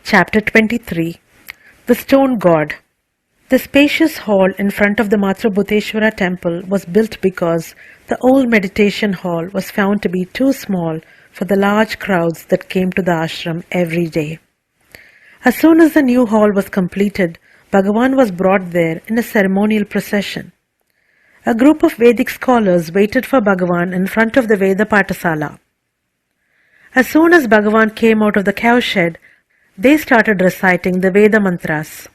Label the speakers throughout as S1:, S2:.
S1: Chapter 23. The Stone God. The spacious hall in front of the Matrabhuteshwara temple was built because the old meditation hall was found to be too small for the large crowds that came to the ashram every day. As soon as the new hall was completed, Bhagavan was brought there in a ceremonial procession. A group of Vedic scholars waited for Bhagavan in front of the Veda Patasala. As soon as Bhagavan came out of the cowshed, they started reciting the Veda mantras.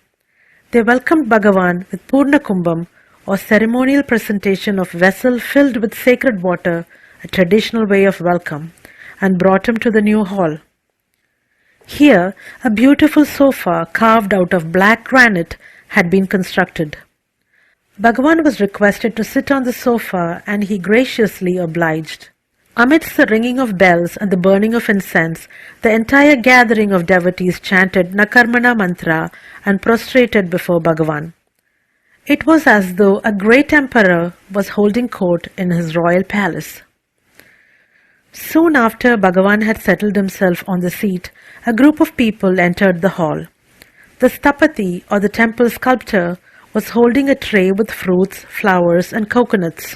S1: They welcomed Bhagavan with Purna Kumbham, or ceremonial presentation of vessel filled with sacred water, a traditional way of welcome, and brought him to the new hall. Here, a beautiful sofa carved out of black granite had been constructed. Bhagavan was requested to sit on the sofa, and he graciously obliged. Amidst the ringing of bells and the burning of incense, the entire gathering of devotees chanted Nakarmana mantra and prostrated before Bhagavan. It was as though a great emperor was holding court in his royal palace. Soon after Bhagavan had settled himself on the seat, a group of people entered the hall. The Stapati, or the temple sculptor, was holding a tray with fruits, flowers, and coconuts.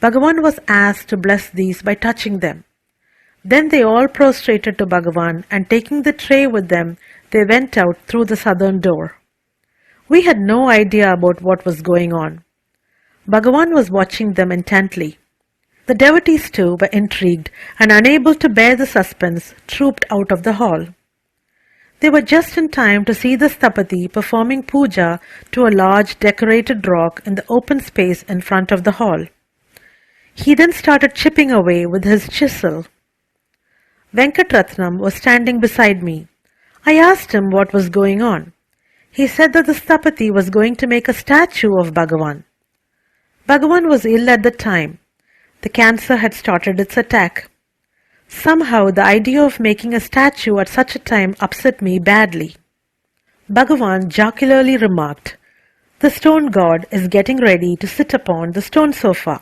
S1: Bhagavan was asked to bless these by touching them. Then they all prostrated to Bhagavan, and taking the tray with them, they went out through the southern door. We had no idea about what was going on. Bhagavan was watching them intently. The devotees too were intrigued, and unable to bear the suspense, trooped out of the hall. They were just in time to see the Stapati performing puja to a large decorated rock in the open space in front of the hall. He then started chipping away with his chisel. Venkatratnam was standing beside me. I asked him what was going on. He said that the Stapati was going to make a statue of Bhagavan. Bhagavan was ill at the time. The cancer had started its attack. Somehow the idea of making a statue at such a time upset me badly. Bhagavan jocularly remarked, "The stone god is getting ready to sit upon the stone sofa."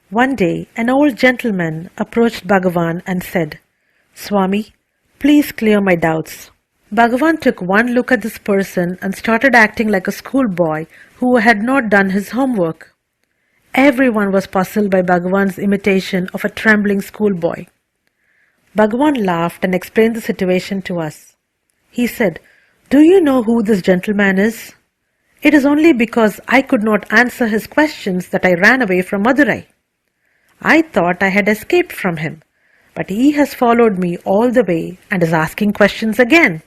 S1: One day, an old gentleman approached Bhagavan and said, "Swami, please clear my doubts." Bhagavan took one look at this person and started acting like a schoolboy who had not done his homework. Everyone was puzzled by Bhagavan's imitation of a trembling schoolboy. Bhagavan laughed and explained the situation to us. He said, "Do you know who this gentleman is? It is only because I could not answer his questions that I ran away from Madurai. I thought I had escaped from him, but he has followed me all the way and is asking questions again."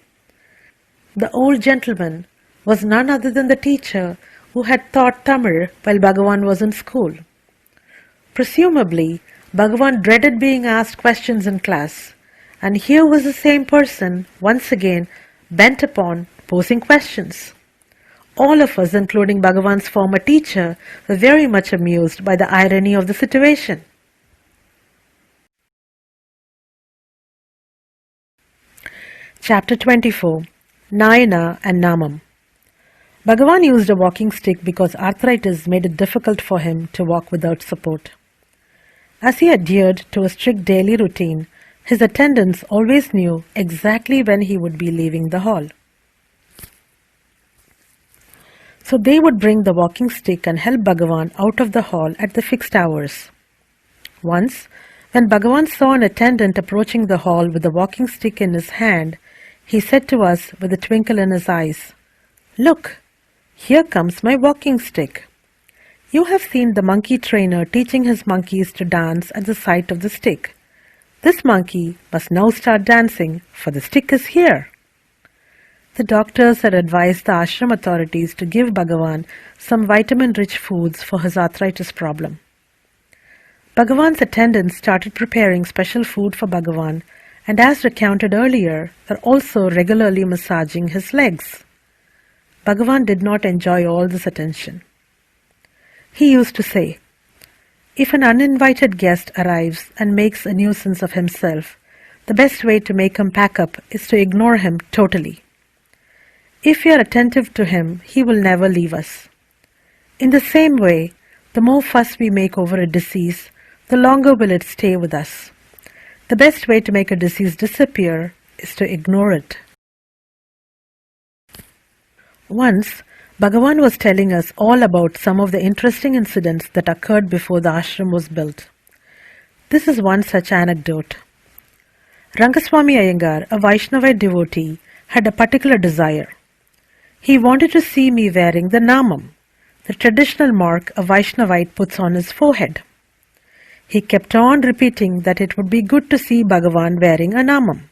S1: The old gentleman was none other than the teacher who had taught Tamil while Bhagavan was in school. Presumably, Bhagavan dreaded being asked questions in class, and here was the same person, once again, bent upon posing questions. All of us, including Bhagavan's former teacher, were very much amused by the irony of the situation. Chapter 24. Nayana and Namam. Bhagavan used a walking stick because arthritis made it difficult for him to walk without support. As he adhered to a strict daily routine, his attendants always knew exactly when he would be leaving the hall. So they would bring the walking stick and help Bhagavan out of the hall at the fixed hours. Once, when Bhagavan saw an attendant approaching the hall with a walking stick in his hand, he said to us with a twinkle in his eyes, "Look, here comes my walking stick." You have seen the monkey trainer teaching his monkeys to dance at the sight of the stick. This monkey must now start dancing, for the stick is here. The doctors had advised the ashram authorities to give Bhagavan some vitamin-rich foods for his arthritis problem. Bhagavan's attendants started preparing special food for Bhagavan, and as recounted earlier, were also regularly massaging his legs. Bhagavan did not enjoy all this attention. He used to say, "If an uninvited guest arrives and makes a nuisance of himself, the best way to make him pack up is to ignore him totally. If we are attentive to him, he will never leave us. In the same way, the more fuss we make over a disease, the longer will it stay with us. The best way to make a disease disappear is to ignore it. Once, Bhagavan was telling us all about some of the interesting incidents that occurred before the ashram was built. This is one such anecdote. Rangaswami Iyengar, a Vaishnavite devotee, had a particular desire. He wanted to see me wearing the namam, the traditional mark a Vaishnavite puts on his forehead. He kept on repeating that it would be good to see Bhagavan wearing a namam.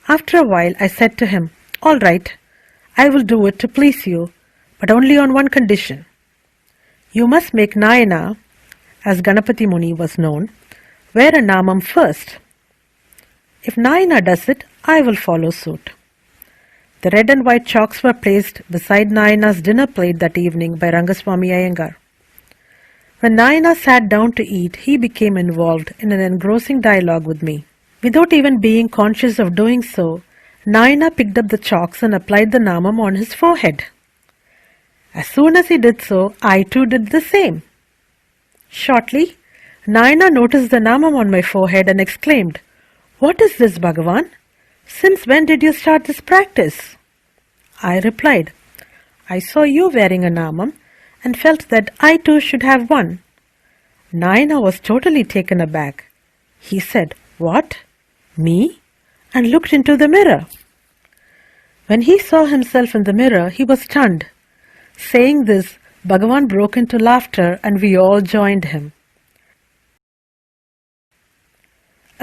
S1: After a while I said to him, "All right, I will do it to please you, but only on one condition. You must make Nayana, as Ganapati Muni was known, wear a namam first. If Nayana does it, I will follow suit." The red and white chalks were placed beside Nayana's dinner plate that evening by Rangaswami Iyengar. When Nayana sat down to eat, he became involved in an engrossing dialogue with me. Without even being conscious of doing so, Nayana picked up the chalks and applied the namam on his forehead. As soon as he did so, I too did the same. Shortly, Nayana noticed the namam on my forehead and exclaimed, "What is this, Bhagavan? Since when did you start this practice?" I replied, "I saw you wearing a namam and felt that I too should have one." Nayana was totally taken aback. He said, "What? Me?" and looked into the mirror. When he saw himself in the mirror, he was stunned. Saying this, Bhagavan broke into laughter and we all joined him.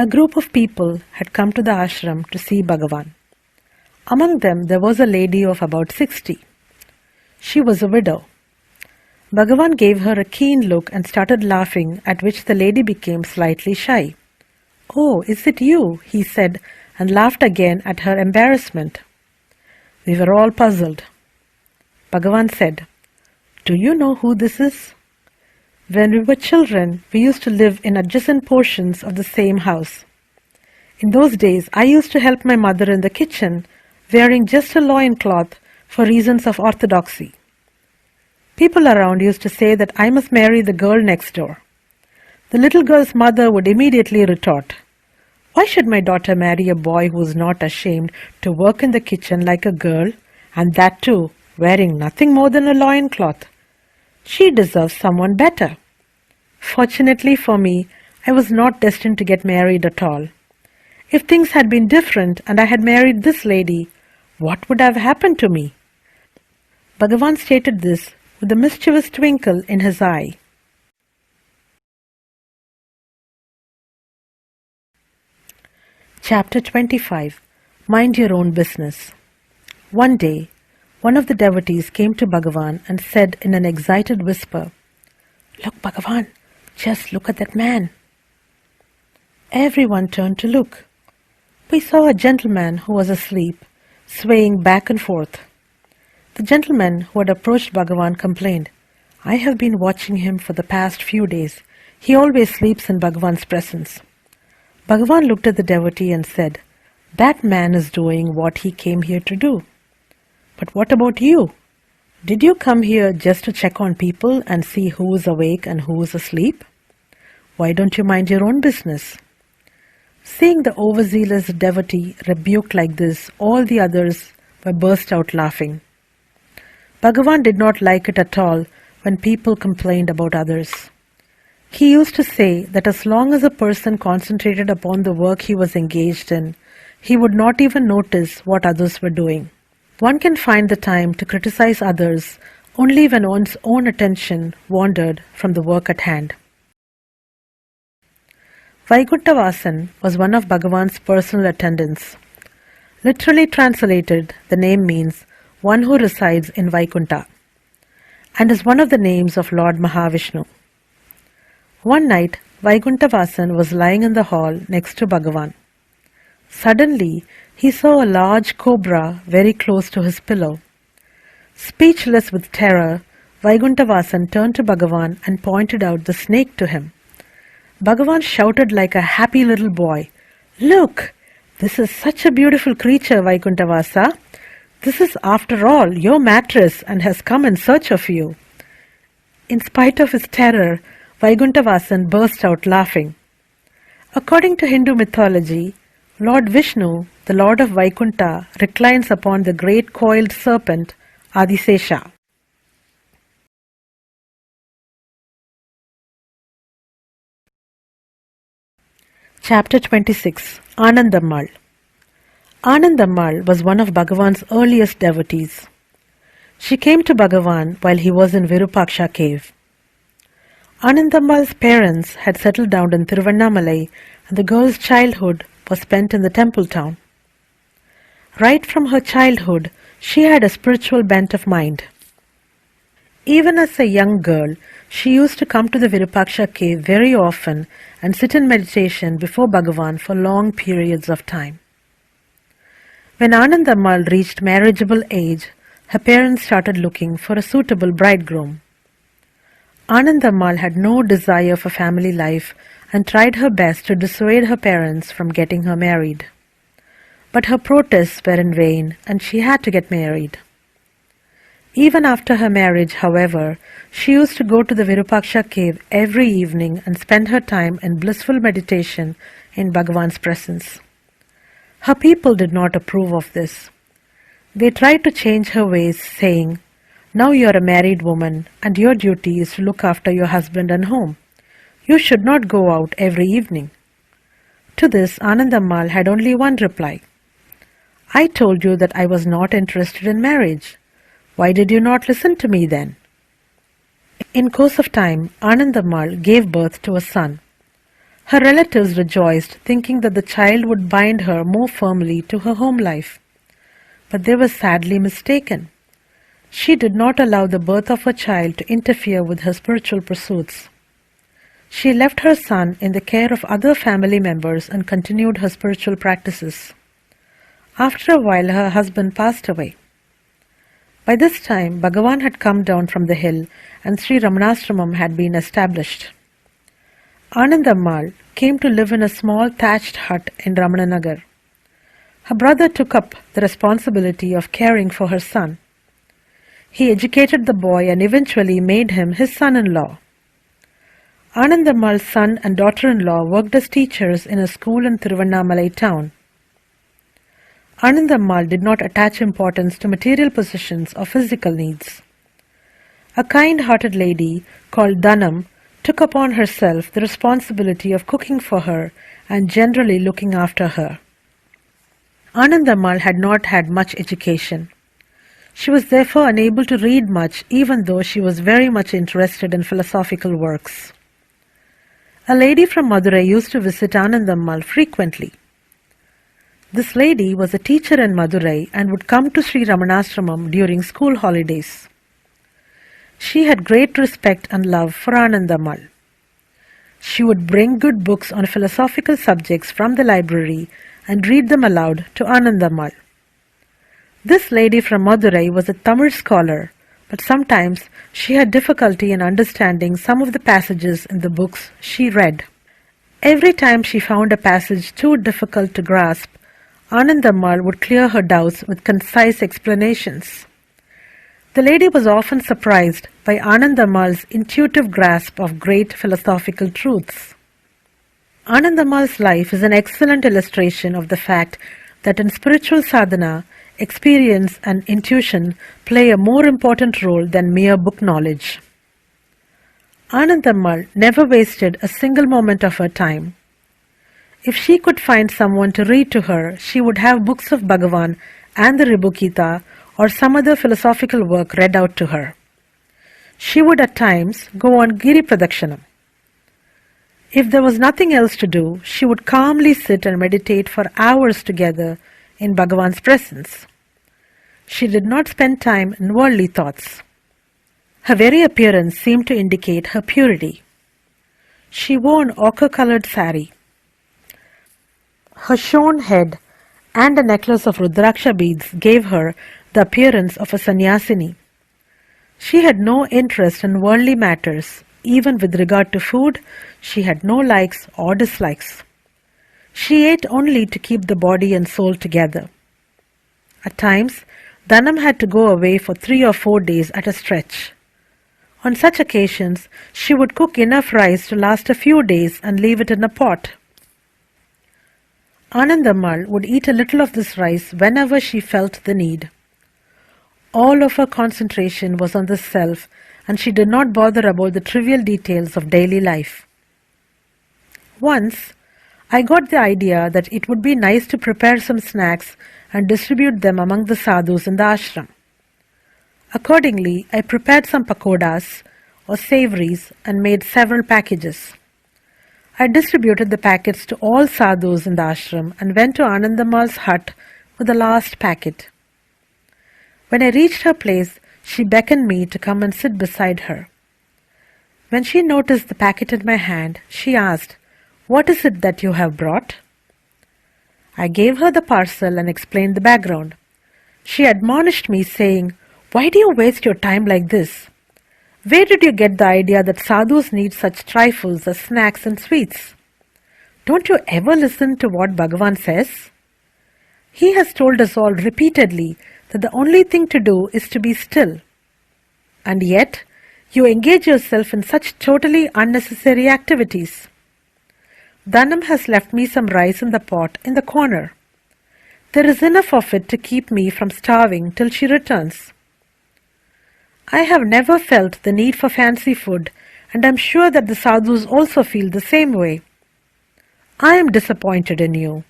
S1: A group of people had come to the ashram to see Bhagavan. Among them there was a lady of about 60. She was a widow. Bhagavan gave her a keen look and started laughing, at which the lady became slightly shy. "Oh, is it you?" he said, and laughed again at her embarrassment. We were all puzzled. Bhagavan said, "Do you know who this is? When we were children, we used to live in adjacent portions of the same house. In those days, I used to help my mother in the kitchen, wearing just a loincloth for reasons of orthodoxy. People around used to say that I must marry the girl next door. The little girl's mother would immediately retort, 'Why should my daughter marry a boy who is not ashamed to work in the kitchen like a girl, and that too, wearing nothing more than a loincloth? She deserves someone better.' Fortunately for me, I was not destined to get married at all. If things had been different and I had married this lady, what would have happened to me?" Bhagavan stated this with a mischievous twinkle in his eye. Chapter 25. Mind Your Own Business. One day, one of the devotees came to Bhagavan and said in an excited whisper, "Look, Bhagavan, just look at that man." Everyone turned to look. We saw a gentleman who was asleep, swaying back and forth. The gentleman who had approached Bhagavan complained, "I have been watching him for the past few days. He always sleeps in Bhagavan's presence." Bhagavan looked at the devotee and said, "That man is doing what he came here to do. But what about you? Did you come here just to check on people and see who is awake and who is asleep? Why don't you mind your own business?" Seeing the overzealous devotee rebuked like this, all the others were burst out laughing. Bhagavan did not like it at all when people complained about others. He used to say that as long as a person concentrated upon the work he was engaged in, he would not even notice what others were doing. One can find the time to criticize others only when one's own attention wandered from the work at hand. Vaikuntavasan was one of Bhagavan's personal attendants. Literally translated, the name means one who resides in Vaikunta, and is one of the names of Lord Mahavishnu. One night, Vaikuntavasan was lying in the hall next to Bhagavan. Suddenly, he saw a large cobra very close to his pillow. Speechless with terror, Vaikuntavasan turned to Bhagavan and pointed out the snake to him. Bhagavan shouted like a happy little boy, "Look, this is such a beautiful creature, Vaikuntavasa. This is, after all, your mattress and has come in search of you." In spite of his terror, Vaikuntavasan burst out laughing. According to Hindu mythology, Lord Vishnu, the Lord of Vaikunta, reclines upon the great coiled serpent Adisesha. Chapter 26. Anandammal. Anandammal was one of Bhagavan's earliest devotees. She came to Bhagavan while he was in Virupaksha cave. Anandammal's parents had settled down in Tiruvannamalai, and the girl's childhood was spent in the temple town. Right from her childhood, she had a spiritual bent of mind. Even as a young girl, she used to come to the Virupaksha cave very often and sit in meditation before Bhagavan for long periods of time. When Anandammal reached marriageable age, her parents started looking for a suitable bridegroom. Anandammal had no desire for family life and tried her best to dissuade her parents from getting her married. But her protests were in vain and she had to get married. Even after her marriage, however, she used to go to the Virupaksha cave every evening and spend her time in blissful meditation in Bhagavan's presence. Her people did not approve of this. They tried to change her ways, saying, "Now you are a married woman and your duty is to look after your husband and home. You should not go out every evening." To this, Anandammal had only one reply. "I told you that I was not interested in marriage. Why did you not listen to me then?" In course of time, Anandammal gave birth to a son. Her relatives rejoiced, thinking that the child would bind her more firmly to her home life. But they were sadly mistaken. She did not allow the birth of her child to interfere with her spiritual pursuits. She left her son in the care of other family members and continued her spiritual practices. After a while, her husband passed away. By this time, Bhagavan had come down from the hill and Sri Ramanashram had been established. Anandammal came to live in a small thatched hut in Ramananagar. Her brother took up the responsibility of caring for her son. He educated the boy and eventually made him his son-in-law. Anandammal's son and daughter-in-law worked as teachers in a school in Tiruvannamalai town. Anandammal did not attach importance to material possessions or physical needs. A kind-hearted lady called Dhanam took upon herself the responsibility of cooking for her and generally looking after her. Anandammal had not had much education. She was therefore unable to read much, even though she was very much interested in philosophical works. A lady from Madurai used to visit Anandammal frequently. This lady was a teacher in Madurai and would come to Sri Ramanashramam during school holidays. She had great respect and love for Anandammal. She would bring good books on philosophical subjects from the library and read them aloud to Anandammal. This lady from Madurai was a Tamil scholar, but sometimes she had difficulty in understanding some of the passages in the books she read. Every time she found a passage too difficult to grasp, Anandammal would clear her doubts with concise explanations. The lady was often surprised by Anandammal's intuitive grasp of great philosophical truths. Anandammal's life is an excellent illustration of the fact that in spiritual sadhana, experience and intuition play a more important role than mere book knowledge. Anandammal never wasted a single moment of her time. If she could find someone to read to her, she would have books of Bhagavan and the Ribukita or some other philosophical work read out to her. She would at times go on Giri Pradakshanam. If there was nothing else to do, she would calmly sit and meditate for hours together in Bhagavan's presence. She did not spend time in worldly thoughts. Her very appearance seemed to indicate her purity. She wore an ochre-colored sari. Her shorn head and a necklace of Rudraksha beads gave her the appearance of a sannyasini. She had no interest in worldly matters. Even with regard to food, she had no likes or dislikes. She ate only to keep the body and soul together. At times, Dhanam had to go away for 3 or 4 days at a stretch. On such occasions, she would cook enough rice to last a few days and leave it in a pot. Anandammal would eat a little of this rice whenever she felt the need. All of her concentration was on the self, and she did not bother about the trivial details of daily life. Once, I got the idea that it would be nice to prepare some snacks and distribute them among the sadhus in the ashram. Accordingly, I prepared some pakodas or savories and made several packages. I distributed the packets to all sadhus in the ashram and went to Anandammal's hut with the last packet. When I reached her place, she beckoned me to come and sit beside her. When she noticed the packet in my hand, she asked, "What is it that you have brought?" I gave her the parcel and explained the background. She admonished me, saying, "Why do you waste your time like this? Where did you get the idea that sadhus need such trifles as snacks and sweets? Don't you ever listen to what Bhagavan says? He has told us all repeatedly that the only thing to do is to be still. And yet, you engage yourself in such totally unnecessary activities. Dhanam has left me some rice in the pot in the corner. There is enough of it to keep me from starving till she returns. I have never felt the need for fancy food, and I am sure that the sadhus also feel the same way. I am disappointed in you.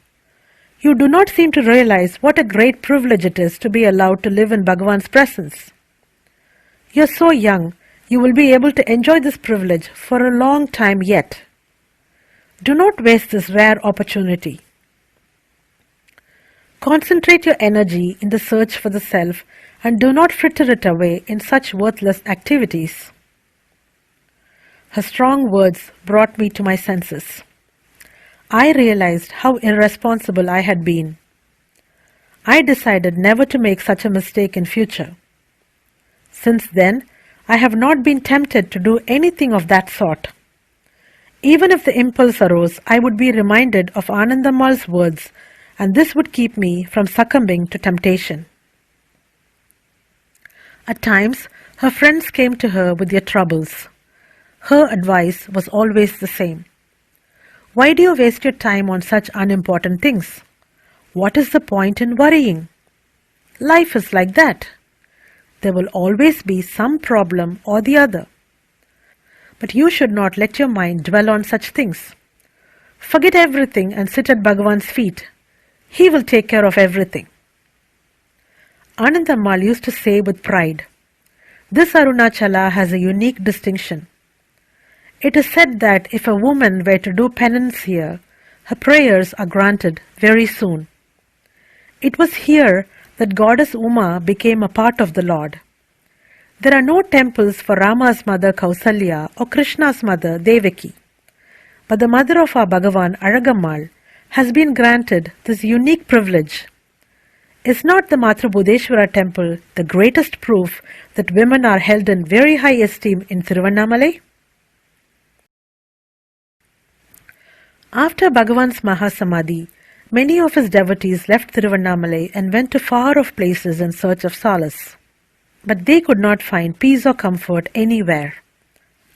S1: You do not seem to realize what a great privilege it is to be allowed to live in Bhagavan's presence. You are so young, you will be able to enjoy this privilege for a long time yet. Do not waste this rare opportunity. Concentrate your energy in the search for the self and do not fritter it away in such worthless activities." Her strong words brought me to my senses. I realized how irresponsible I had been. I decided never to make such a mistake in future. Since then, I have not been tempted to do anything of that sort. Even if the impulse arose, I would be reminded of Anandammal's words, and this would keep me from succumbing to temptation. At times, her friends came to her with their troubles. Her advice was always the same. Why do you waste your time on such unimportant things? What is the point in worrying? Life is like that. There will always be some problem or the other. But you should not let your mind dwell on such things. Forget everything and sit at Bhagavan's feet. He will take care of everything. Anandammal used to say with pride, "This Arunachala has a unique distinction. It is said that if a woman were to do penance here, her prayers are granted very soon. It was here that goddess Uma became a part of the Lord. There are no temples for Rama's mother Kausalya or Krishna's mother Devaki, but the mother of our Bhagavan Anandammal has been granted this unique privilege. Is not the Matrabudeshwara temple the greatest proof that women are held in very high esteem in Tiruvannamalai?" After Bhagavan's Mahasamadhi, many of his devotees left Tiruvannamalai and went to far-off places in search of solace. But they could not find peace or comfort anywhere.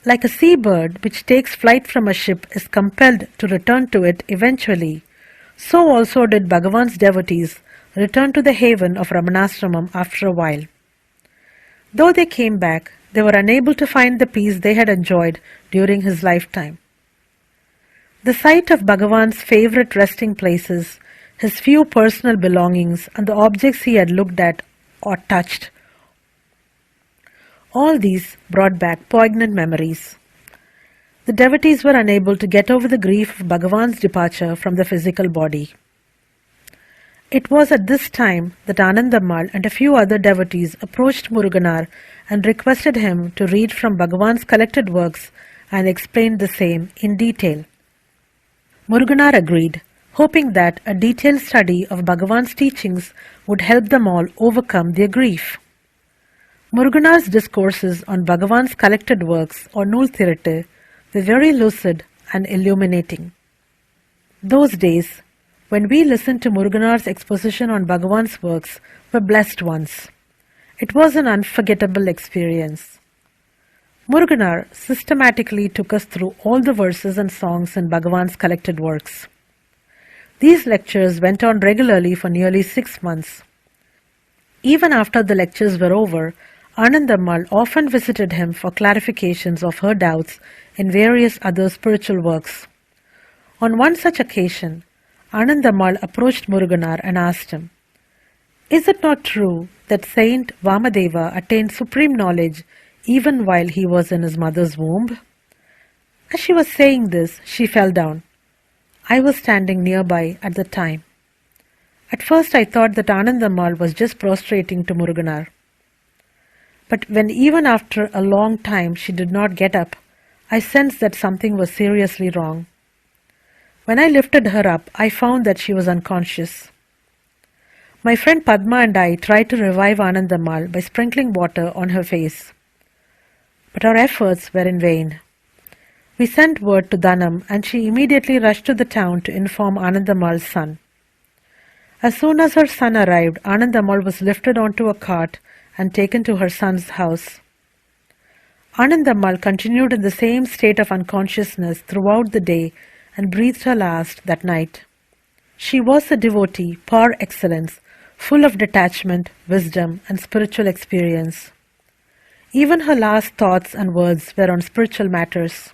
S1: Like a seabird which takes flight from a ship is compelled to return to it eventually, so also did Bhagavan's devotees return to the haven of Ramanashram after a while. Though they came back, they were unable to find the peace they had enjoyed during his lifetime. The sight of Bhagavan's favorite resting places, his few personal belongings, and the objects he had looked at or touched, all these brought back poignant memories. The devotees were unable to get over the grief of Bhagavan's departure from the physical body. It was at this time that Anandammal and a few other devotees approached Muruganar and requested him to read from Bhagavan's collected works and explain the same in detail. Muruganar agreed, hoping that a detailed study of Bhagavan's teachings would help them all overcome their grief. Muruganar's discourses on Bhagavan's collected works, or Nool Thiruttu, were very lucid and illuminating. Those days, when we listened to Muruganar's exposition on Bhagavan's works, were blessed ones. It was an unforgettable experience. Muruganar systematically took us through all the verses and songs in Bhagavan's collected works. These lectures went on regularly for nearly 6 months. Even after the lectures were over, Anandammal often visited him for clarifications of her doubts in various other spiritual works. On one such occasion, Anandammal approached Muruganar and asked him, "Is it not true that Saint Vamadeva attained supreme knowledge even while he was in his mother's womb?" As she was saying this, she fell down. I was standing nearby at the time. At first I thought that Anandammal was just prostrating to Muruganar. But when even after a long time she did not get up, I sensed that something was seriously wrong. When I lifted her up, I found that she was unconscious. My friend Padma and I tried to revive Anandammal by sprinkling water on her face. But our efforts were in vain. We sent word to Dhanam and she immediately rushed to the town to inform Anandammal's son. As soon as her son arrived, Anandammal was lifted onto a cart and taken to her son's house. Anandammal continued in the same state of unconsciousness throughout the day and breathed her last that night. She was a devotee par excellence, full of detachment, wisdom, and spiritual experience. Even her last thoughts and words were on spiritual matters.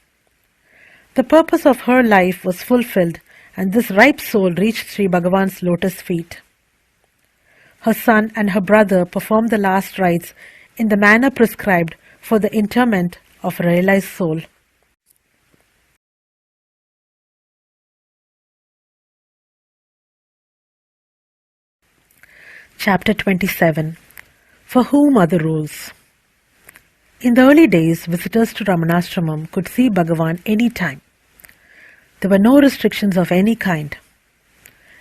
S1: The purpose of her life was fulfilled, and this ripe soul reached Sri Bhagavan's lotus feet. Her son and her brother performed the last rites in the manner prescribed for the interment of a realized soul. Chapter 27. For whom are the rules? In the early days, visitors to Ramanashram could see Bhagavan any time. There were no restrictions of any kind.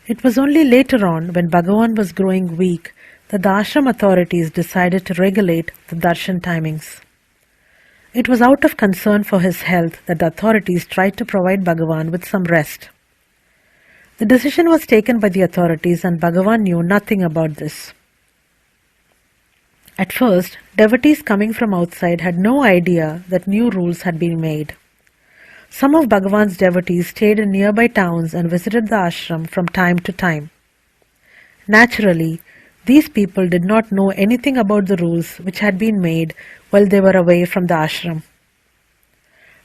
S1: It was only later on, when Bhagavan was growing weak, that the ashram authorities decided to regulate the darshan timings. It was out of concern for his health that the authorities tried to provide Bhagavan with some rest. The decision was taken by the authorities and Bhagavan knew nothing about this. At first, devotees coming from outside had no idea that new rules had been made. Some of Bhagavan's devotees stayed in nearby towns and visited the ashram from time to time. Naturally, these people did not know anything about the rules which had been made while they were away from the ashram.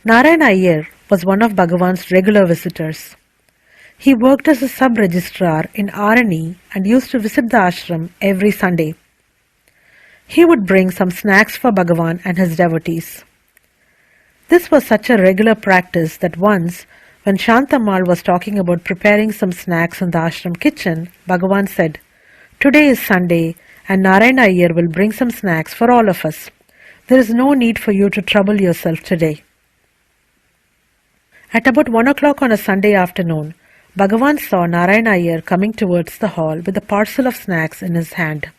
S1: Narayana Iyer was one of Bhagavan's regular visitors. He worked as a sub-registrar in Arani and used to visit the ashram every Sunday. He would bring some snacks for Bhagavan and his devotees. This was such a regular practice that once, when Shantammal was talking about preparing some snacks in the ashram kitchen, Bhagavan said, "Today is Sunday and Narayana Iyer will bring some snacks for all of us. There is no need for you to trouble yourself today." At about 1 o'clock on a Sunday afternoon, Bhagavan saw Narayana Iyer coming towards the hall with a parcel of snacks in his hand.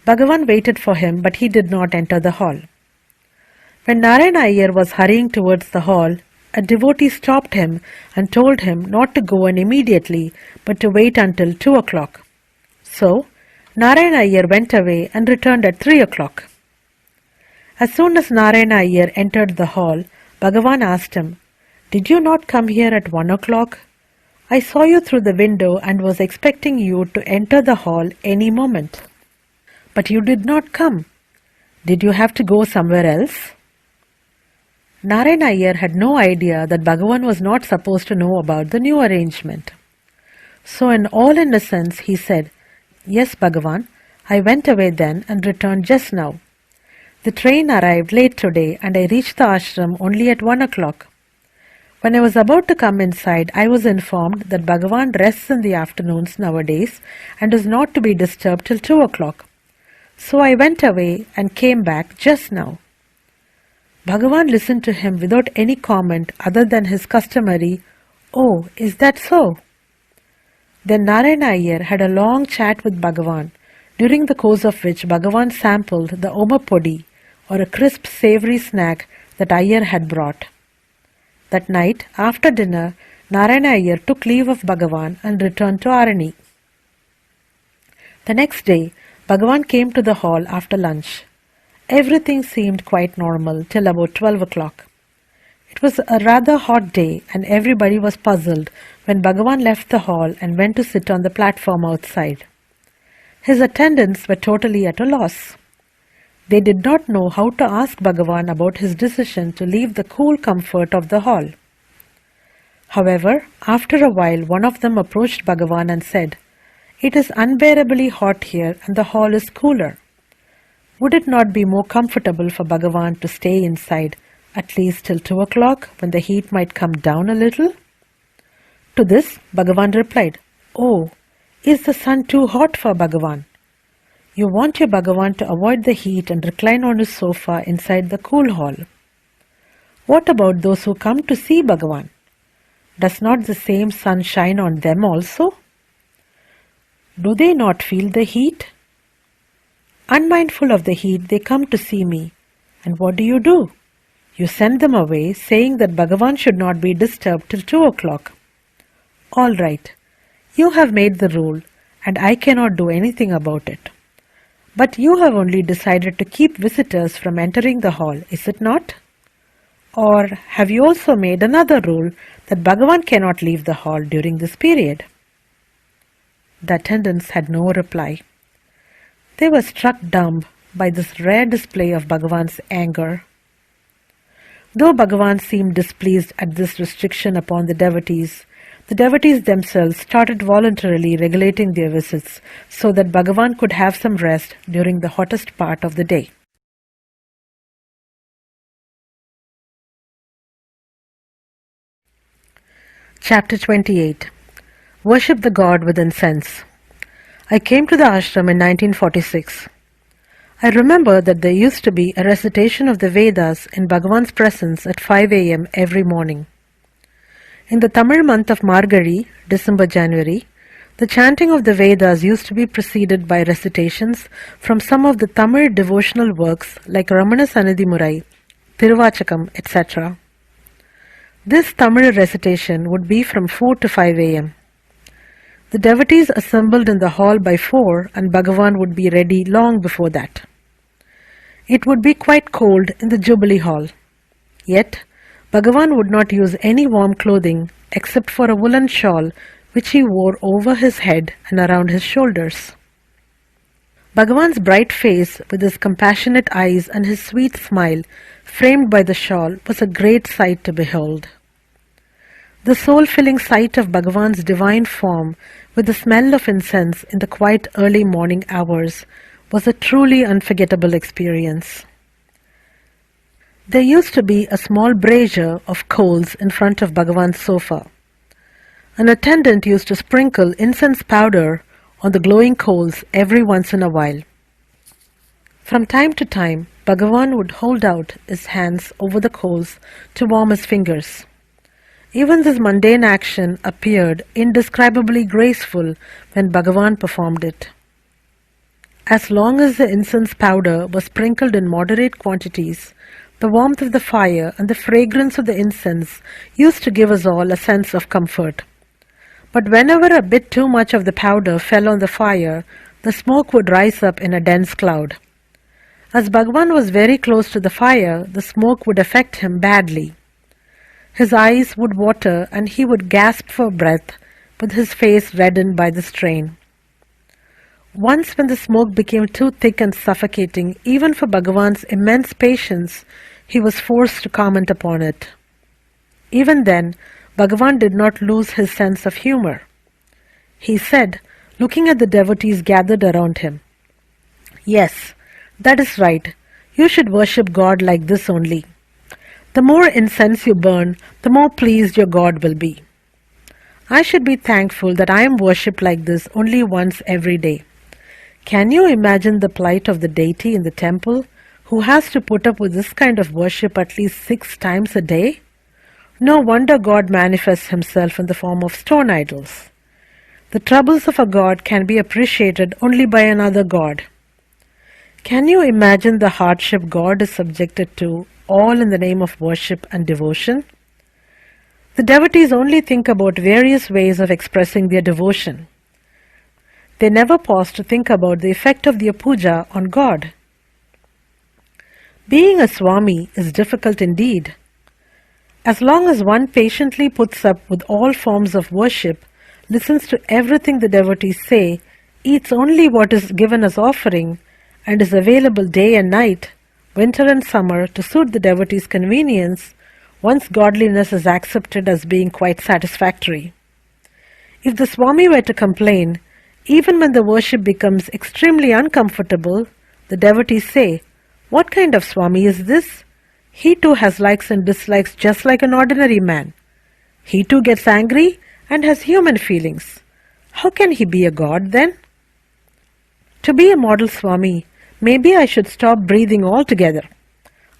S1: Bhagavan waited for him, but he did not enter the hall. When Narayana Iyer was hurrying towards the hall, a devotee stopped him and told him not to go in immediately, but to wait until 2 o'clock. So, Narayana Iyer went away and returned at 3 o'clock. As soon as Narayana Iyer entered the hall, Bhagavan asked him, "Did you not come here at 1 o'clock? I saw you through the window and was expecting you to enter the hall any moment. But you did not come. Did you have to go somewhere else?" Narayana Iyer had no idea that Bhagavan was not supposed to know about the new arrangement. So in all innocence he said, "Yes, Bhagavan, I went away then and returned just now. The train arrived late today and I reached the ashram only at 1 o'clock. When I was about to come inside, I was informed that Bhagavan rests in the afternoons nowadays and is not to be disturbed till 2 o'clock. So I went away and came back just now." Bhagavan listened to him without any comment other than his customary, "Oh, is that so?" Then Narayana Iyer had a long chat with Bhagavan, during the course of which Bhagavan sampled the omapodi, or a crisp savoury snack that Iyer had brought. That night, after dinner, Narayana Iyer took leave of Bhagavan and returned to Arani. The next day, Bhagavan came to the hall after lunch. Everything seemed quite normal till about 12 o'clock. It It was a rather hot day and everybody was puzzled when Bhagavan left the hall and went to sit on the platform outside. His attendants were totally at a loss. They did not know how to ask Bhagavan about his decision to leave the cool comfort of the hall. However, after a while one of them approached Bhagavan and said, "It is unbearably hot here and the hall is cooler. Would it not be more comfortable for Bhagavan to stay inside at least till 2 o'clock when the heat might come down a little?" To this, Bhagavan replied, "Oh, is the sun too hot for Bhagavan? You want your Bhagavan to avoid the heat and recline on his sofa inside the cool hall. What about those who come to see Bhagavan? Does not the same sun shine on them also? Do they not feel the heat? Unmindful of the heat, they come to see me. And what do? You send them away, saying that Bhagavan should not be disturbed till 2 o'clock. All right, you have made the rule, and I cannot do anything about it. But you have only decided to keep visitors from entering the hall, is it not? Or have you also made another rule that Bhagavan cannot leave the hall during this period?" The attendants had no reply. They were struck dumb by this rare display of Bhagavan's anger. Though Bhagavan seemed displeased at this restriction upon the devotees themselves started voluntarily regulating their visits so that Bhagavan could have some rest during the hottest part of the day. Chapter 28. Worship the God with Incense. I came to the ashram in 1946. I remember that there used to be a recitation of the Vedas in Bhagavan's presence at 5 a.m. every morning. In the Tamil month of Margari, December-January, the chanting of the Vedas used to be preceded by recitations from some of the Tamil devotional works like Ramanashram, Tiruvachakam, etc. This Tamil recitation would be from 4 to 5 a.m. The devotees assembled in the hall by 4 and Bhagavan would be ready long before that. It would be quite cold in the Jubilee hall. Yet, Bhagavan would not use any warm clothing except for a woolen shawl which he wore over his head and around his shoulders. Bhagavan's bright face with his compassionate eyes and his sweet smile framed by the shawl was a great sight to behold. The soul-filling sight of Bhagavan's divine form with the smell of incense in the quiet early morning hours was a truly unforgettable experience. There used to be a small brazier of coals in front of Bhagavan's sofa. An attendant used to sprinkle incense powder on the glowing coals every once in a while. From time to time, Bhagavan would hold out his hands over the coals to warm his fingers. Even this mundane action appeared indescribably graceful when Bhagavan performed it. As long as the incense powder was sprinkled in moderate quantities, the warmth of the fire and the fragrance of the incense used to give us all a sense of comfort. But whenever a bit too much of the powder fell on the fire, the smoke would rise up in a dense cloud. As Bhagavan was very close to the fire, the smoke would affect him badly. His eyes would water and he would gasp for breath, with his face reddened by the strain. Once when the smoke became too thick and suffocating, even for Bhagavan's immense patience, he was forced to comment upon it. Even then, Bhagavan did not lose his sense of humor. He said, looking at the devotees gathered around him, "Yes, that is right. You should worship God like this only. The more incense you burn, the more pleased your God will be. I should be thankful that I am worshipped like this only once every day. Can you imagine the plight of the deity in the temple who has to put up with this kind of worship at least 6 times a day? No wonder God manifests himself in the form of stone idols. The troubles of a god can be appreciated only by another god. Can you imagine the hardship God is subjected to, all in the name of worship and devotion? The devotees only think about various ways of expressing their devotion. They never pause to think about the effect of their puja on God. Being a Swami is difficult indeed. As long as one patiently puts up with all forms of worship, listens to everything the devotees say, eats only what is given as offering, and is available day and night, winter and summer, to suit the devotee's convenience, one's godliness is accepted as being quite satisfactory. If the Swami were to complain, even when the worship becomes extremely uncomfortable, the devotees say, "What kind of Swami is this? He too has likes and dislikes just like an ordinary man. He too gets angry and has human feelings. How can he be a god then?" To be a model Swami, maybe I should stop breathing altogether.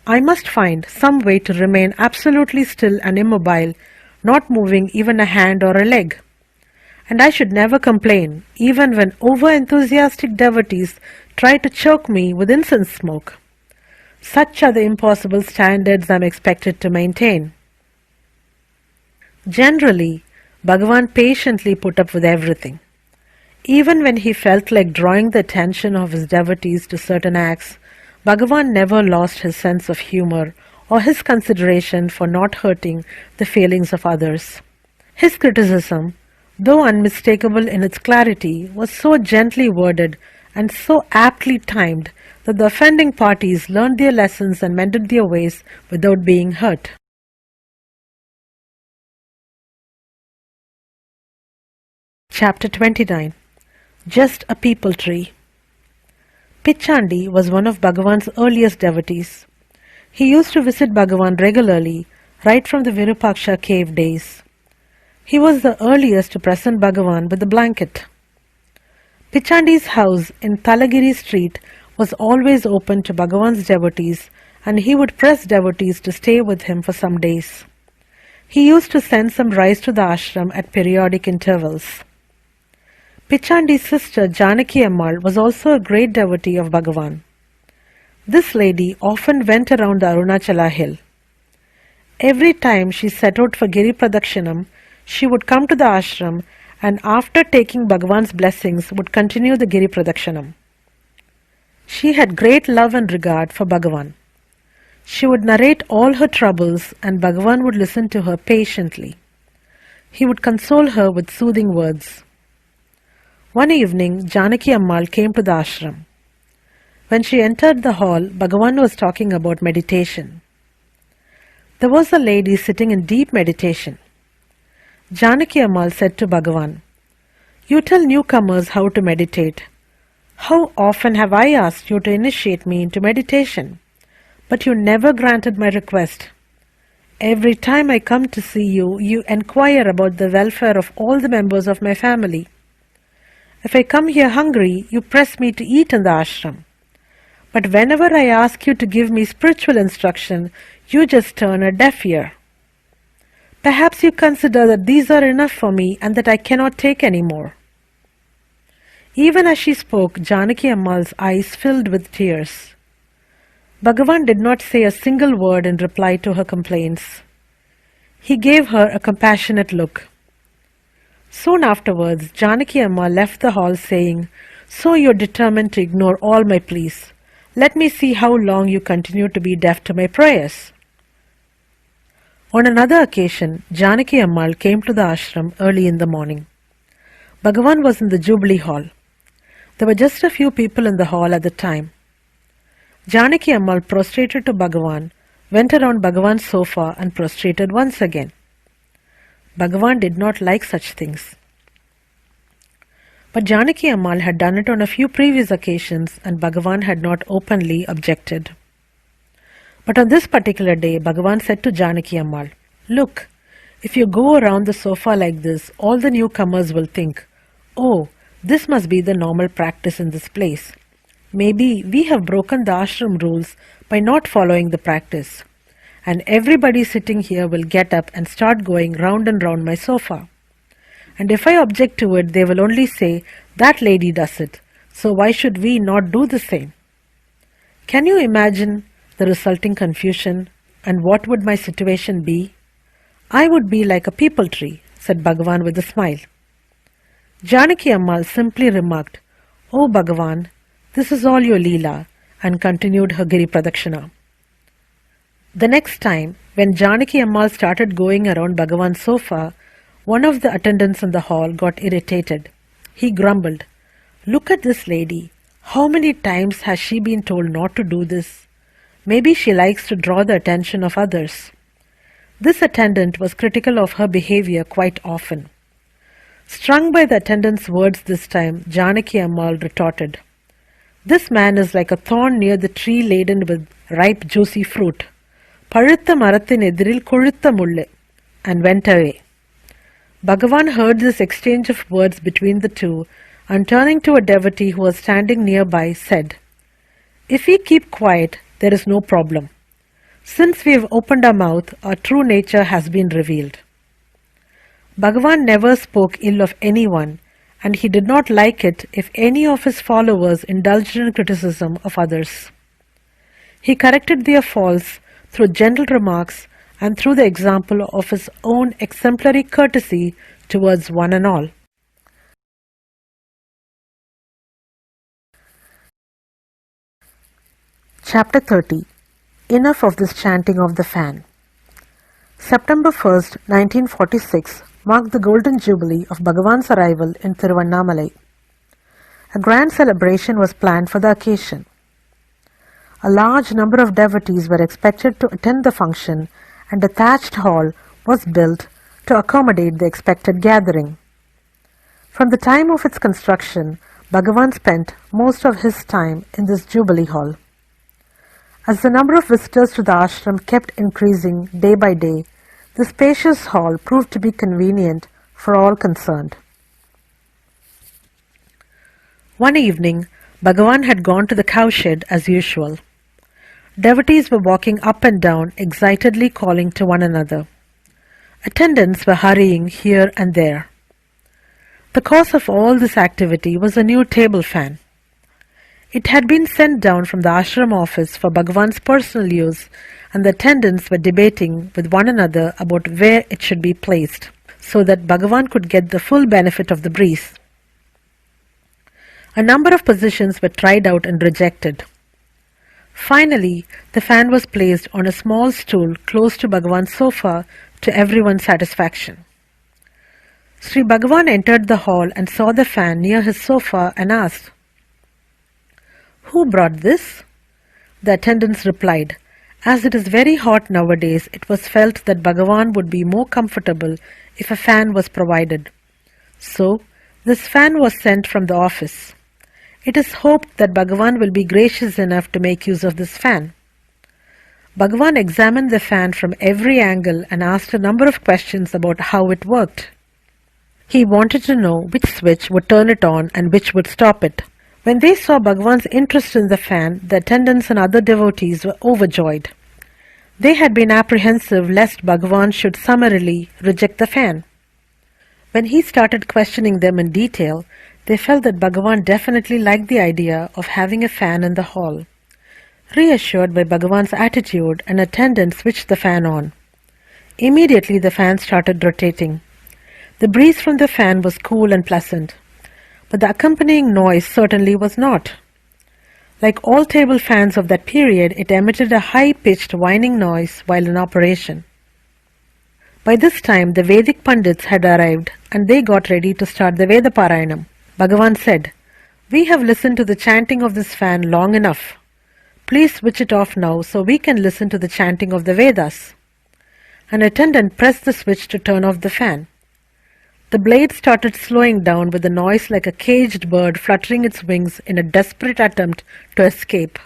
S1: I must find some way to remain absolutely still and immobile, not moving even a hand or a leg. And I should never complain, even when over-enthusiastic devotees try to choke me with incense smoke. Such are the impossible standards I am expected to maintain. Generally, Bhagavan patiently put up with everything. Even when he felt like drawing the attention of his devotees to certain acts, Bhagavan never lost his sense of humor or his consideration for not hurting the feelings of others. His criticism, though unmistakable in its clarity, was so gently worded and so aptly timed that the offending parties learned their lessons and mended their ways without being hurt. Chapter 29. Just a Peepul Tree. Pichandi was one of Bhagavan's earliest devotees. He used to visit Bhagavan regularly, right from the Virupaksha cave days. He was the earliest to present Bhagavan with a blanket. Pichandi's house in Talagiri Street was always open to Bhagavan's devotees, and he would press devotees to stay with him for some days. He used to send some rice to the ashram at periodic intervals. Pichandi's sister Janaki-Ammal was also a great devotee of Bhagavan. This lady often went around the Arunachala hill. Every time she set out for Giri Pradakshinam, she would come to the ashram and after taking Bhagavan's blessings would continue the Giri Pradakshinam. She had great love and regard for Bhagavan. She would narrate all her troubles and Bhagavan would listen to her patiently. He would console her with soothing words. One evening, Janaki-Ammal came to the ashram. When she entered the hall, Bhagavan was talking about meditation. There was a lady sitting in deep meditation. Janaki-Ammal said to Bhagavan, "You tell newcomers how to meditate. How often have I asked you to initiate me into meditation, but you never granted my request. Every time I come to see you, you inquire about the welfare of all the members of my family. If I come here hungry, you press me to eat in the ashram. But whenever I ask you to give me spiritual instruction, you just turn a deaf ear. Perhaps you consider that these are enough for me and that I cannot take any more." Even as she spoke, Janaki-Ammal's eyes filled with tears. Bhagavan did not say a single word in reply to her complaints. He gave her a compassionate look. Soon afterwards, Janaki-Ammal left the hall saying, "So you are determined to ignore all my pleas. Let me see how long you continue to be deaf to my prayers." On another occasion, Janaki-Ammal came to the ashram early in the morning. Bhagavan was in the Jubilee hall. There were just a few people in the hall at the time. Janaki-Ammal prostrated to Bhagavan, went around Bhagavan's sofa and prostrated once again. Bhagavan did not like such things. But Janaki-Ammal had done it on a few previous occasions and Bhagavan had not openly objected. But on this particular day, Bhagavan said to Janaki-Ammal, "Look, if you go around the sofa like this, all the newcomers will think, 'Oh, this must be the normal practice in this place. Maybe we have broken the ashram rules by not following the practice. And everybody sitting here will get up and start going round and round my sofa. And if I object to it, they will only say, that lady does it, so why should we not do the same?' Can you imagine the resulting confusion, and what would my situation be? I would be like a peepul tree," said Bhagavan with a smile. Janaki-Ammal simply remarked, "Oh Bhagavan, this is all your leela," and continued her Giri Pradakshina. The next time, when Janaki Ammal started going around Bhagavan's sofa, one of the attendants in the hall got irritated. He grumbled, "Look at this lady. How many times has she been told not to do this? Maybe she likes to draw the attention of others." This attendant was critical of her behavior quite often. Strung by the attendant's words this time, Janaki Ammal retorted, "This man is like a thorn near the tree laden with ripe juicy fruit. Pazhutha marathin edhiril kozhutha mulle," and went away. Bhagavan heard this exchange of words between the two, and turning to a devotee who was standing nearby, said, "If we keep quiet, there is no problem. Since we have opened our mouth, our true nature has been revealed." Bhagavan never spoke ill of anyone, and he did not like it if any of his followers indulged in criticism of others. He corrected their faults through gentle remarks and through the example of his own exemplary courtesy towards one and all. Chapter 30. Enough of this chanting of the fan. September 1st, 1946 marked the golden jubilee of Bhagavan's arrival in Tiruvannamalai. A grand celebration was planned for the occasion. A large number of devotees were expected to attend the function, and a thatched hall was built to accommodate the expected gathering. From the time of its construction, Bhagavan spent most of his time in this Jubilee Hall. As the number of visitors to the ashram kept increasing day by day, the spacious hall proved to be convenient for all concerned. One evening, Bhagavan had gone to the cowshed as usual. Devotees were walking up and down, excitedly calling to one another. Attendants were hurrying here and there. The cause of all this activity was a new table fan. It had been sent down from the ashram office for Bhagavan's personal use, and the attendants were debating with one another about where it should be placed, so that Bhagavan could get the full benefit of the breeze. A number of positions were tried out and rejected. Finally, the fan was placed on a small stool close to Bhagavan's sofa to everyone's satisfaction. Sri Bhagavan entered the hall and saw the fan near his sofa and asked, "Who brought this?" The attendants replied, "As it is very hot nowadays, it was felt that Bhagavan would be more comfortable if a fan was provided. So, this fan was sent from the office. It is hoped that Bhagavan will be gracious enough to make use of this fan." Bhagavan examined the fan from every angle and asked a number of questions about how it worked. He wanted to know which switch would turn it on and which would stop it. When they saw Bhagavan's interest in the fan, the attendants and other devotees were overjoyed. They had been apprehensive lest Bhagavan should summarily reject the fan. When he started questioning them in detail, they felt that Bhagavan definitely liked the idea of having a fan in the hall. Reassured by Bhagavan's attitude, an attendant switched the fan on. Immediately the fan started rotating. The breeze from the fan was cool and pleasant, but the accompanying noise certainly was not. Like all table fans of that period, it emitted a high-pitched whining noise while in operation. By this time, the Vedic Pandits had arrived, and they got ready to start the Veda Parayanam. Bhagavan said, "We have listened to the chanting of this fan long enough. Please switch it off now so we can listen to the chanting of the Vedas." An attendant pressed the switch to turn off the fan. The blade started slowing down with a noise like a caged bird fluttering its wings in a desperate attempt to escape.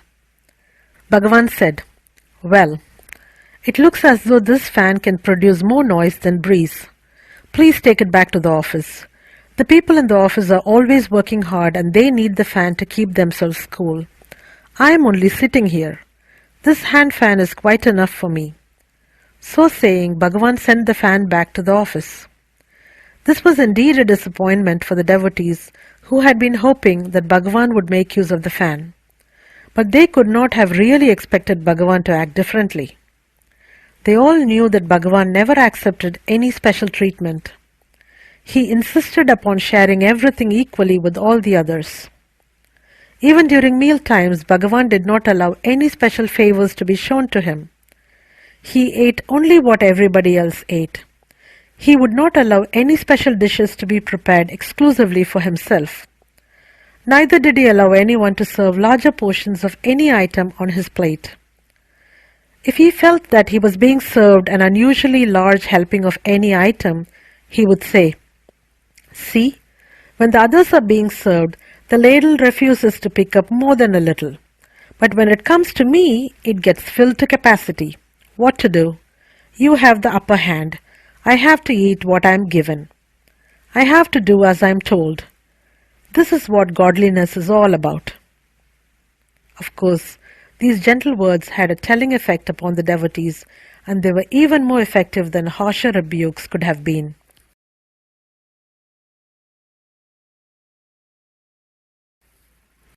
S1: Bhagavan said, "Well, it looks as though this fan can produce more noise than breeze. Please take it back to the office. The people in the office are always working hard and they need the fan to keep themselves cool. I am only sitting here. This hand fan is quite enough for me." So saying, Bhagavan sent the fan back to the office. This was indeed a disappointment for the devotees who had been hoping that Bhagavan would make use of the fan. But they could not have really expected Bhagavan to act differently. They all knew that Bhagavan never accepted any special treatment. He insisted upon sharing everything equally with all the others. Even during meal times, Bhagavan did not allow any special favors to be shown to him. He ate only what everybody else ate. He would not allow any special dishes to be prepared exclusively for himself. Neither did he allow anyone to serve larger portions of any item on his plate. If he felt that he was being served an unusually large helping of any item, he would say, "See, when the others are being served, the ladle refuses to pick up more than a little. But when it comes to me, it gets filled to capacity. What to do? You have the upper hand. I have to eat what I am given. I have to do as I am told. This is what godliness is all about." Of course, these gentle words had a telling effect upon the devotees, and they were even more effective than harsher rebukes could have been.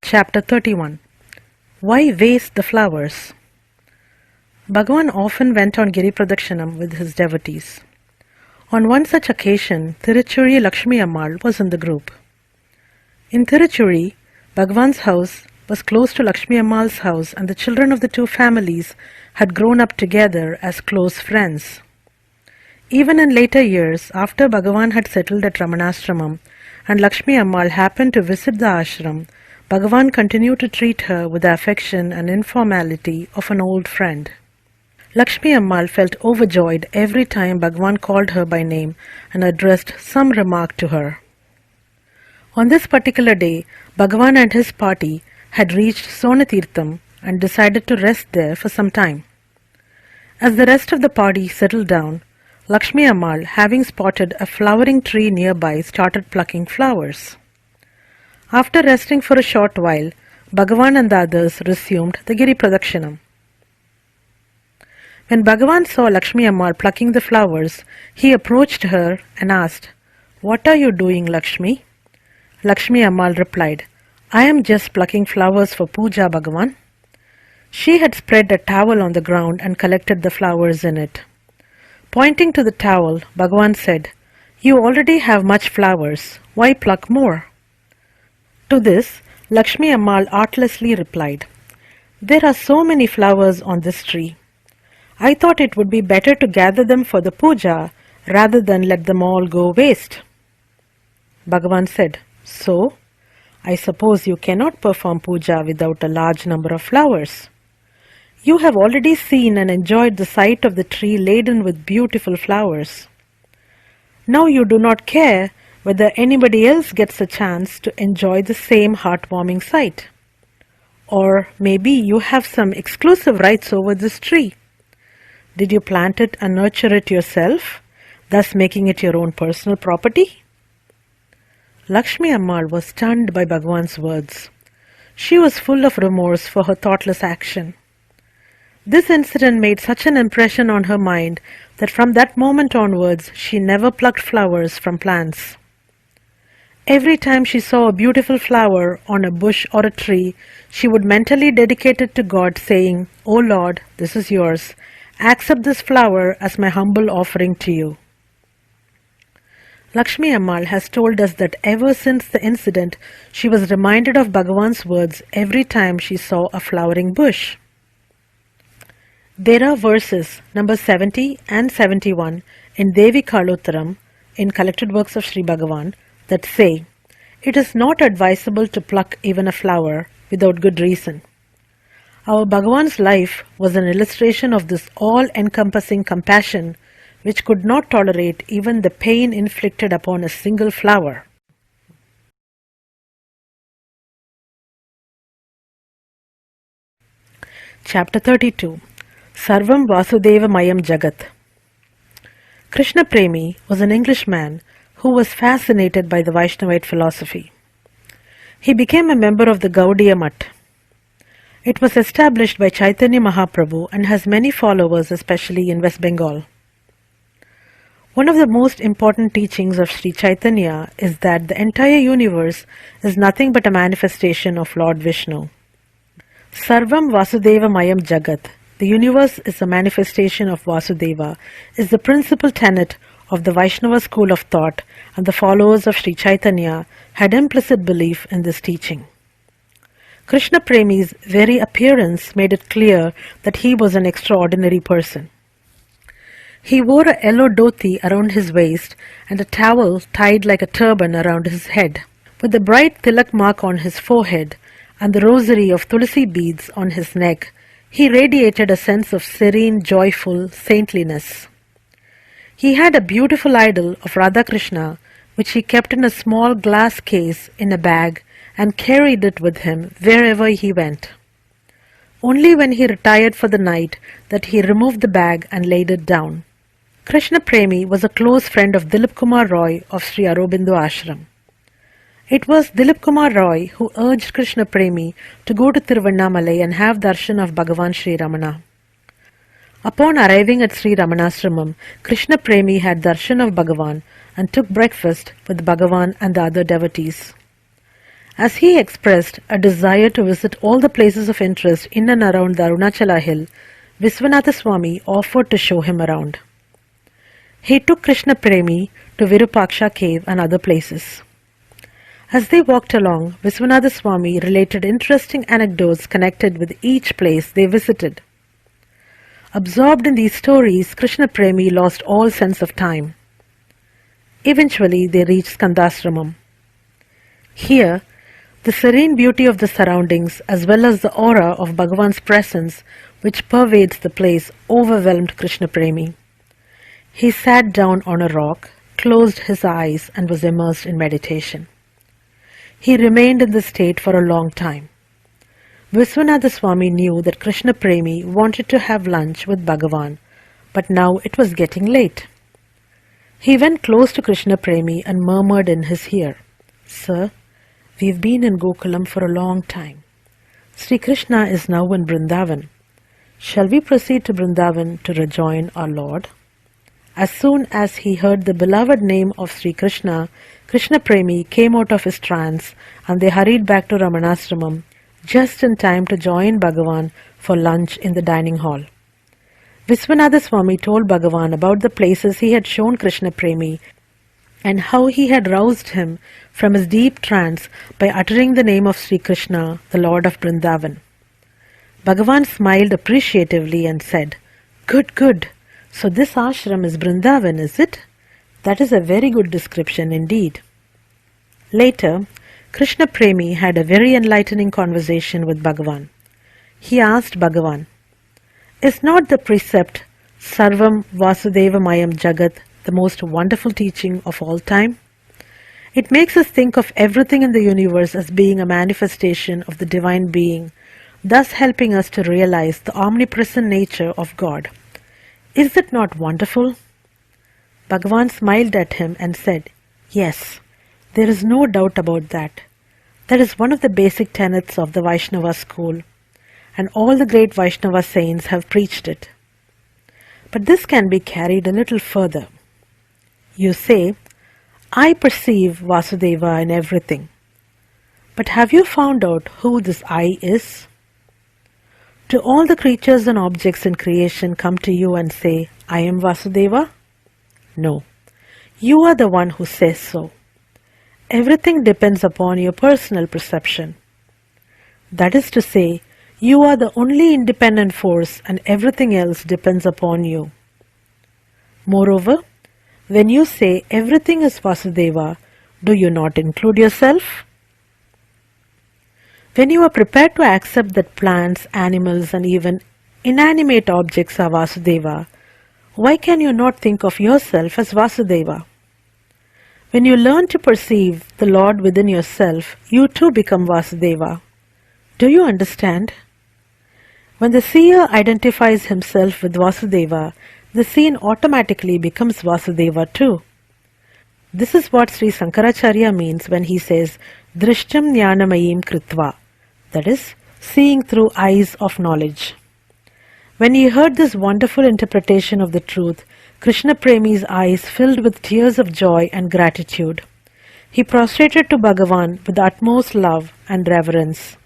S1: Chapter 31. Why waste the flowers? Bhagavan often went on Giri Pradakshinam with his devotees. On one such occasion, Tiruchuri Lakshmi Ammal was in the group. In Tiruchuri, Bhagavan's house was close to Lakshmi Ammal's house, and the children of the two families had grown up together as close friends. Even in later years, after Bhagavan had settled at Ramanashram and Lakshmi Ammal happened to visit the ashram, Bhagavan continued to treat her with the affection and informality of an old friend. Lakshmi Ammal felt overjoyed every time Bhagavan called her by name and addressed some remark to her. On this particular day, Bhagavan and his party had reached Sonatirtham and decided to rest there for some time. As the rest of the party settled down, Lakshmi Ammal, having spotted a flowering tree nearby, started plucking flowers. After resting for a short while, Bhagavan and the others resumed the Giri Pradakshinam. When Bhagavan saw Lakshmi Ammal plucking the flowers, he approached her and asked, "What are you doing, Lakshmi?" Lakshmi Ammal replied, "I am just plucking flowers for puja, Bhagavan." She had spread a towel on the ground and collected the flowers in it. Pointing to the towel, Bhagavan said, "You already have much flowers. Why pluck more?" To this, Lakshmi Ammal artlessly replied, "There are so many flowers on this tree. I thought it would be better to gather them for the puja rather than let them all go waste." Bhagavan said, "So, I suppose you cannot perform puja without a large number of flowers. You have already seen and enjoyed the sight of the tree laden with beautiful flowers. Now you do not care whether anybody else gets a chance to enjoy the same heartwarming sight. Or maybe you have some exclusive rights over this tree. Did you plant it and nurture it yourself, thus making it your own personal property?" Lakshmi Ammal was stunned by Bhagavan's words. She was full of remorse for her thoughtless action. This incident made such an impression on her mind that from that moment onwards she never plucked flowers from plants. Every time she saw a beautiful flower on a bush or a tree, she would mentally dedicate it to God, saying, "O Lord, this is yours. Accept this flower as my humble offering to you." Lakshmi Ammal has told us that ever since the incident, she was reminded of Bhagavan's words every time she saw a flowering bush. There are verses number 70 and 71 in Devi Kaluttaram, in Collected Works of Sri Bhagavan, that say, "It is not advisable to pluck even a flower without good reason." Our Bhagavan's life was an illustration of this all-encompassing compassion which could not tolerate even the pain inflicted upon a single flower. Chapter 32. Sarvam Vasudeva mayam jagat. Krishna Premi was an Englishman who was fascinated by the Vaishnavite philosophy. He became a member of the Gaudiya Mutt. It was established by Chaitanya Mahaprabhu and has many followers, especially in West Bengal. One of the most important teachings of Sri Chaitanya is that the entire universe is nothing but a manifestation of Lord Vishnu. Sarvam Vasudeva mayam jagat, the universe is a manifestation of Vasudeva, is the principal tenet of the Vaishnava school of thought, and the followers of Sri Chaitanya had implicit belief in this teaching. Krishna Premi's very appearance made it clear that he was an extraordinary person. He wore a yellow dhoti around his waist and a towel tied like a turban around his head. With the bright tilak mark on his forehead and the rosary of tulsi beads on his neck, he radiated a sense of serene, joyful saintliness. He had a beautiful idol of Radhakrishna, which he kept in a small glass case in a bag and carried it with him wherever he went. Only when he retired for the night that he removed the bag and laid it down. Krishna Premi was a close friend of Dilip Kumar Roy of Sri Aurobindo Ashram. It was Dilip Kumar Roy who urged Krishna Premi to go to Tiruvannamalai and have darshan of Bhagavan Sri Ramana. Upon arriving at Sri Ramanashram, Krishna Premi had darshan of Bhagavan and took breakfast with Bhagavan and the other devotees. As he expressed a desire to visit all the places of interest in and around the Arunachala hill, Viswanatha Swami offered to show him around. He took Krishna Premi to Virupaksha cave and other places. As they walked along, Viswanatha Swami related interesting anecdotes connected with each place they visited. Absorbed in these stories, Krishna Premi lost all sense of time. Eventually, they reached Skandashramam. Here, the serene beauty of the surroundings as well as the aura of Bhagavan's presence which pervades the place overwhelmed Krishna Premi. He sat down on a rock, closed his eyes and was immersed in meditation. He remained in this state for a long time. Viswanatha Swami knew that Krishna Premi wanted to have lunch with Bhagavan, but now it was getting late. He went close to Krishna Premi and murmured in his ear, "Sir, we've been in Gokulam for a long time. Sri Krishna is now in Vrindavan. Shall we proceed to Vrindavan to rejoin our Lord?" As soon as he heard the beloved name of Sri Krishna, Krishna Premi came out of his trance and they hurried back to Ramanashramam just in time to join Bhagavan for lunch in the dining hall. Viswanatha Swami told Bhagavan about the places he had shown Krishna Premi and how he had roused him from his deep trance by uttering the name of Sri Krishna, the Lord of Vrindavan. Bhagavan smiled appreciatively and said, "Good, good. So this ashram is Vrindavan, is it? That is a very good description indeed." Later, Krishna Premi had a very enlightening conversation with Bhagavan. He asked Bhagavan, "Is not the precept Sarvam Vasudeva mayam jagat the most wonderful teaching of all time? It makes us think of everything in the universe as being a manifestation of the Divine Being, thus helping us to realize the omnipresent nature of God. Is it not wonderful?" Bhagavan smiled at him and said, "Yes, there is no doubt about that. That is one of the basic tenets of the Vaishnava school, and all the great Vaishnava saints have preached it. But this can be carried a little further. You say, 'I perceive Vasudeva in everything.' But have you found out who this I is? Do all the creatures and objects in creation come to you and say, 'I am Vasudeva'? No. You are the one who says so. Everything depends upon your personal perception. That is to say, you are the only independent force and everything else depends upon you. Moreover, when you say everything is Vasudeva, do you not include yourself? When you are prepared to accept that plants, animals and even inanimate objects are Vasudeva, why can you not think of yourself as Vasudeva? When you learn to perceive the Lord within yourself, you too become Vasudeva. Do you understand? When the seer identifies himself with Vasudeva, the seen automatically becomes Vasudeva too. This is what Sri Sankaracharya means when he says, Drishtam Jnanamayim Kritva, that is, seeing through eyes of knowledge. When he heard this wonderful interpretation of the truth, Krishna Premi's eyes filled with tears of joy and gratitude. He prostrated to Bhagavan with the utmost love and reverence.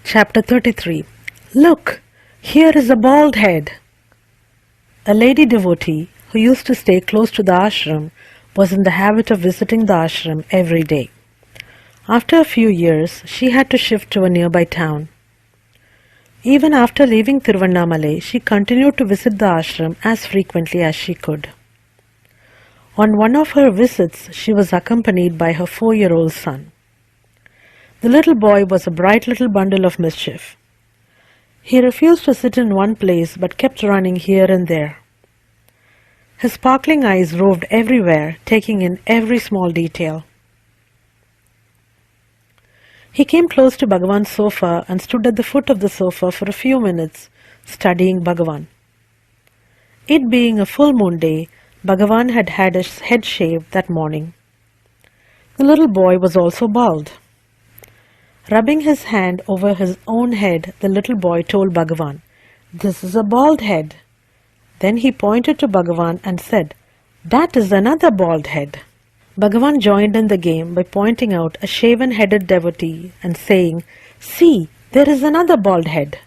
S1: Chapter 33. Look, here is a bald head. A lady devotee who used to stay close to the ashram was in the habit of visiting the ashram every day. After a few years, she had to shift to a nearby town. Even after leaving Tiruvannamalai, she continued to visit the ashram as frequently as she could. On one of her visits, she was accompanied by her 4-year-old son. The little boy was a bright little bundle of mischief. He refused to sit in one place but kept running here and there. His sparkling eyes roved everywhere, taking in every small detail. He came close to Bhagavan's sofa and stood at the foot of the sofa for a few minutes, studying Bhagavan. It being a full moon day, Bhagavan had had his head shaved that morning. The little boy was also bald. Rubbing his hand over his own head, the little boy told Bhagavan, "This is a bald head." Then he pointed to Bhagavan and said, "That is another bald head." Bhagavan joined in the game by pointing out a shaven-headed devotee and saying, "See, there is another bald head."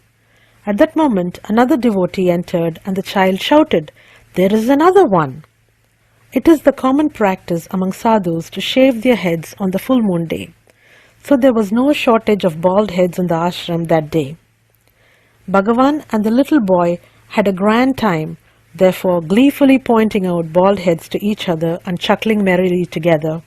S1: At that moment, another devotee entered and the child shouted, "There is another one." It is the common practice among sadhus to shave their heads on the full moon day, so there was no shortage of bald heads in the ashram that day. Bhagavan and the little boy had a grand time, therefore gleefully pointing out bald heads to each other and chuckling merrily together.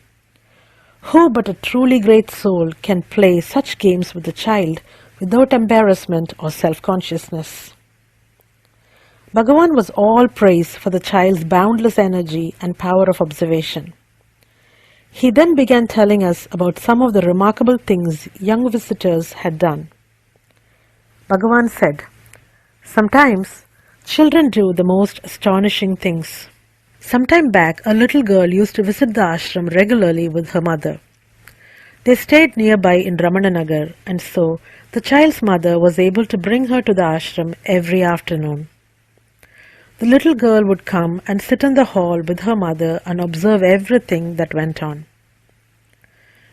S1: Who but a truly great soul can play such games with a child without embarrassment or self-consciousness? Bhagavan was all praise for the child's boundless energy and power of observation. He then began telling us about some of the remarkable things young visitors had done. Bhagavan said, "Sometimes children do the most astonishing things." Some time back, a little girl used to visit the ashram regularly with her mother. They stayed nearby in Ramananagar, and so the child's mother was able to bring her to the ashram every afternoon. The little girl would come and sit in the hall with her mother and observe everything that went on.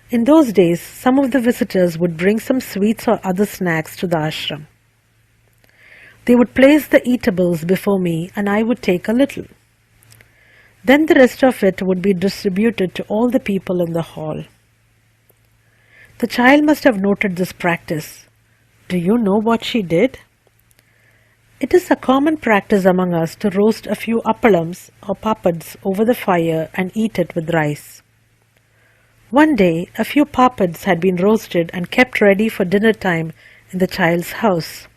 S1: In those days, some of the visitors would bring some sweets or other snacks to the ashram. They would place the eatables before me and I would take a little. Then the rest of it would be distributed to all the people in the hall. The child must have noted this practice. Do you know what she did? It is a common practice among us to roast a few appalams or papads over the fire and eat it with rice. One day, a few papads had been roasted and kept ready for dinner time in the child's house.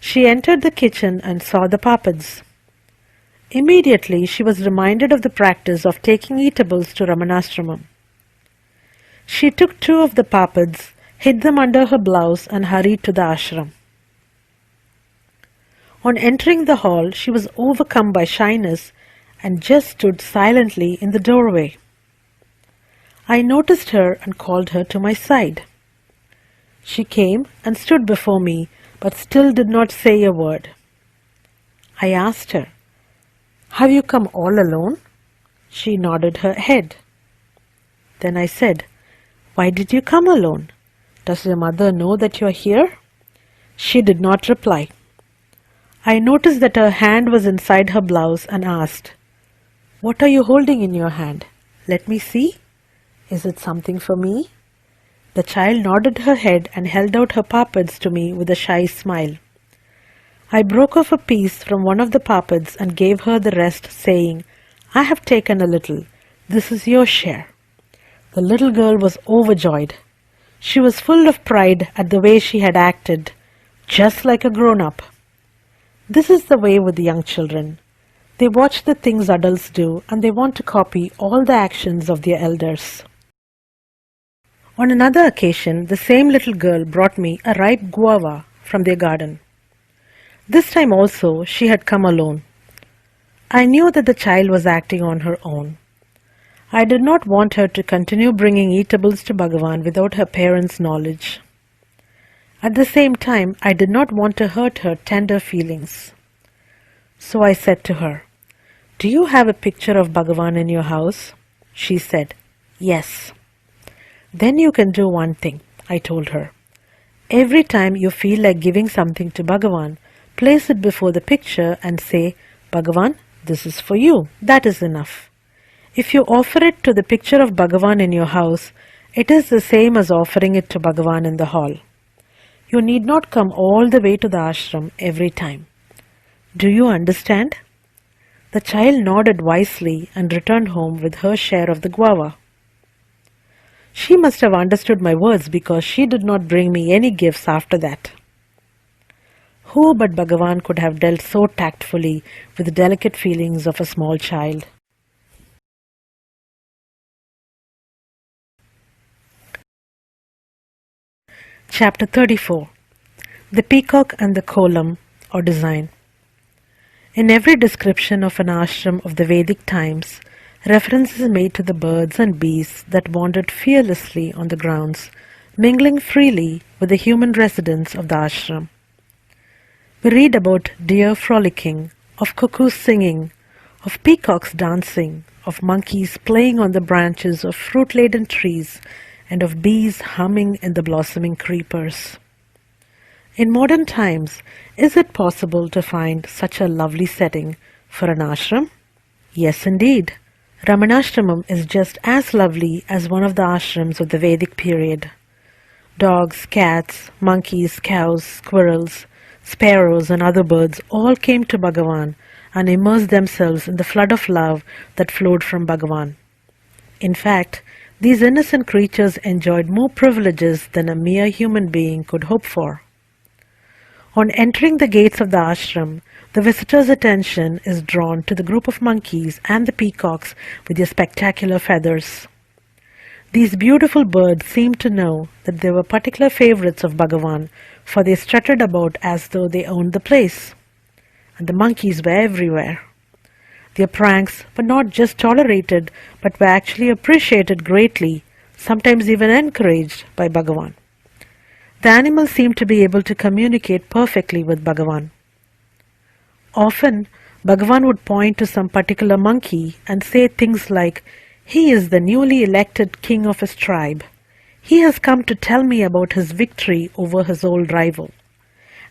S1: She entered the kitchen and saw the papads. Immediately, she was reminded of the practice of taking eatables to Ramanashram. She took 2 of the papads, hid them under her blouse and hurried to the ashram. On entering the hall, she was overcome by shyness and just stood silently in the doorway. I noticed her and called her to my side. She came and stood before me, but still did not say a word. I asked her, "Have you come all alone?" She nodded her head. Then I said, "Why did you come alone? Does your mother know that you are here?" She did not reply. I noticed that her hand was inside her blouse and asked, "What are you holding in your hand? Let me see. Is it something for me?" The child nodded her head and held out her papads to me with a shy smile. I broke off a piece from one of the papads and gave her the rest, saying, "I have taken a little. This is your share." The little girl was overjoyed. She was full of pride at the way she had acted, just like a grown-up. This is the way with young children. They watch the things adults do and they want to copy all the actions of their elders. On another occasion, the same little girl brought me a ripe guava from their garden. This time also she had come alone. I knew that the child was acting on her own. I did not want her to continue bringing eatables to Bhagavan without her parents' knowledge. At the same time, I did not want to hurt her tender feelings. So I said to her, "Do you have a picture of Bhagavan in your house?" She said, "Yes." "Then you can do one thing," I told her. "Every time you feel like giving something to Bhagavan, place it before the picture and say, 'Bhagavan, this is for you.' That is enough. If you offer it to the picture of Bhagavan in your house, it is the same as offering it to Bhagavan in the hall. You need not come all the way to the ashram every time. Do you understand?" The child nodded wisely and returned home with her share of the guava. She must have understood my words because she did not bring me any gifts after that. Who but Bhagavan could have dealt so tactfully with the delicate feelings of a small child? Chapter 34. The Peacock and the Kolam, or Design. In every description of an ashram of the Vedic times, reference is made to the birds and beasts that wandered fearlessly on the grounds, mingling freely with the human residents of the ashram. We read about deer frolicking, of cuckoos singing, of peacocks dancing, of monkeys playing on the branches of fruit-laden trees, and of bees humming in the blossoming creepers. In modern times, is it possible to find such a lovely setting for an ashram? Yes, indeed. Ramanashram is just as lovely as one of the ashrams of the Vedic period. Dogs, cats, monkeys, cows, squirrels, sparrows and other birds all came to Bhagavan and immersed themselves in the flood of love that flowed from Bhagavan. In fact, these innocent creatures enjoyed more privileges than a mere human being could hope for. On entering the gates of the ashram, the visitor's attention is drawn to the group of monkeys and the peacocks with their spectacular feathers. These beautiful birds seemed to know that they were particular favorites of Bhagavan, for they strutted about as though they owned the place. And the monkeys were everywhere. Their pranks were not just tolerated, but were actually appreciated greatly, sometimes even encouraged by Bhagavan. The animals seemed to be able to communicate perfectly with Bhagavan. Often, Bhagavan would point to some particular monkey and say things like, "He is the newly elected king of his tribe. He has come to tell me about his victory over his old rival.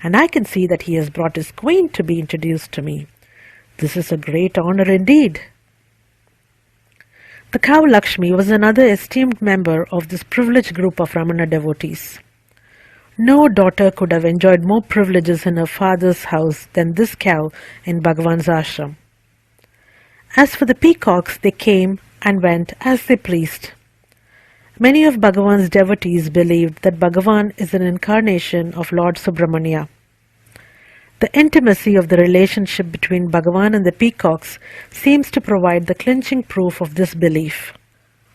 S1: And I can see that he has brought his queen to be introduced to me. This is a great honor indeed." The cow Lakshmi was another esteemed member of this privileged group of Ramana devotees. No daughter could have enjoyed more privileges in her father's house than this cow in Bhagavan's ashram. As for the peacocks, they came and went as they pleased. Many of Bhagavan's devotees believed that Bhagavan is an incarnation of Lord Subramanya. The intimacy of the relationship between Bhagavan and the peacocks seems to provide the clinching proof of this belief.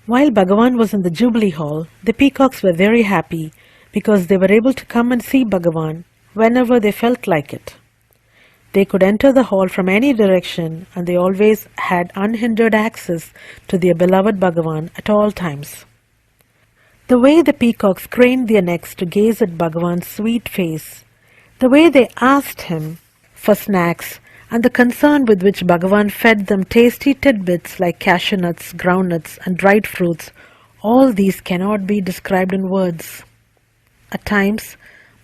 S1: While Bhagavan was in the Jubilee Hall, the peacocks were very happy because they were able to come and see Bhagavan whenever they felt like it. They could enter the hall from any direction and they always had unhindered access to their beloved Bhagavan at all times. The way the peacocks craned their necks to gaze at Bhagavan's sweet face, the way they asked him for snacks, and the concern with which Bhagavan fed them tasty tidbits like cashew nuts, groundnuts, and dried fruits, all these cannot be described in words. At times,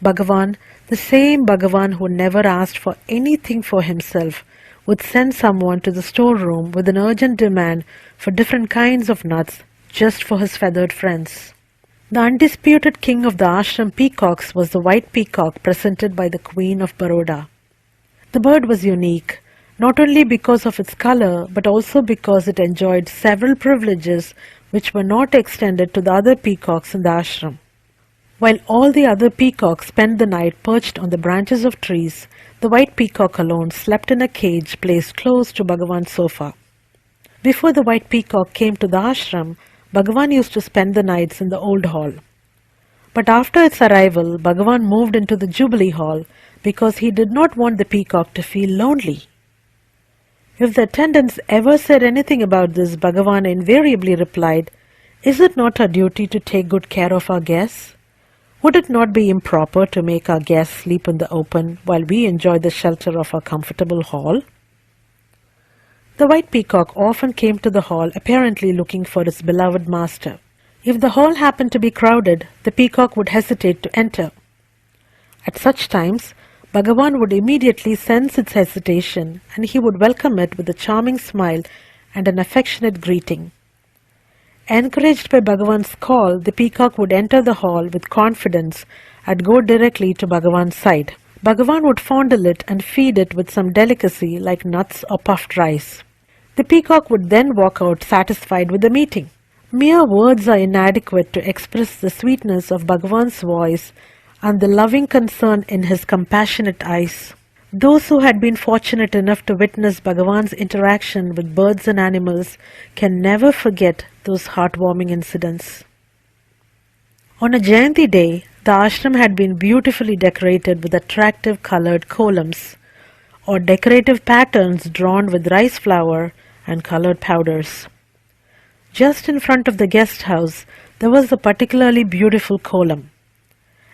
S1: Bhagavan, the same Bhagavan who never asked for anything for himself, would send someone to the storeroom with an urgent demand for different kinds of nuts just for his feathered friends. The undisputed king of the ashram peacocks was the white peacock presented by the Queen of Baroda. The bird was unique, not only because of its color, but also because it enjoyed several privileges which were not extended to the other peacocks in the ashram. While all the other peacocks spent the night perched on the branches of trees, the white peacock alone slept in a cage placed close to Bhagavan's sofa. Before the white peacock came to the ashram, Bhagavan used to spend the nights in the old hall. But after its arrival, Bhagavan moved into the Jubilee Hall because he did not want the peacock to feel lonely. If the attendants ever said anything about this, Bhagavan invariably replied, "Is it not our duty to take good care of our guests? Would it not be improper to make our guests sleep in the open while we enjoy the shelter of our comfortable hall?" The white peacock often came to the hall apparently looking for its beloved master. If the hall happened to be crowded, the peacock would hesitate to enter. At such times, Bhagavan would immediately sense its hesitation and he would welcome it with a charming smile and an affectionate greeting. Encouraged by Bhagavan's call, the peacock would enter the hall with confidence and go directly to Bhagavan's side. Bhagavan would fondle it and feed it with some delicacy like nuts or puffed rice. The peacock would then walk out satisfied with the meeting. Mere words are inadequate to express the sweetness of Bhagavan's voice and the loving concern in his compassionate eyes. Those who had been fortunate enough to witness Bhagavan's interaction with birds and animals can never forget those heartwarming incidents. On a Jayanti day, the ashram had been beautifully decorated with attractive colored kolams, or decorative patterns drawn with rice flour and colored powders. Just in front of the guest house, there was a particularly beautiful kolam.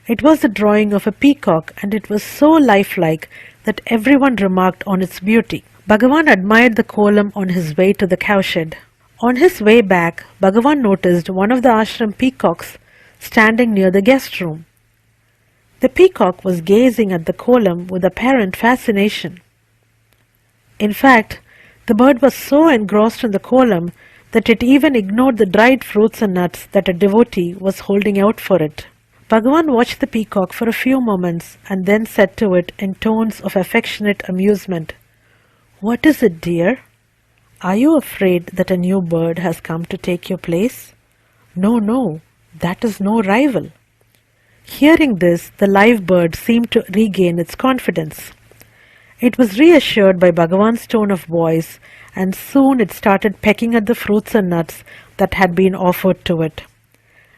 S1: It was the drawing of a peacock, and it was so lifelike that everyone remarked on its beauty. Bhagavan admired the kolam on his way to the cowshed. On his way back, Bhagavan noticed one of the ashram peacocks standing near the guest room. The peacock was gazing at the kolam with apparent fascination. In fact, the bird was so engrossed in the kolam that it even ignored the dried fruits and nuts that a devotee was holding out for it. Bhagavan watched the peacock for a few moments and then said to it in tones of affectionate amusement, "What is it, dear? Are you afraid that a new bird has come to take your place? No, no, that is no rival." Hearing this, the live bird seemed to regain its confidence. It was reassured by Bhagavan's tone of voice, and soon it started pecking at the fruits and nuts that had been offered to it.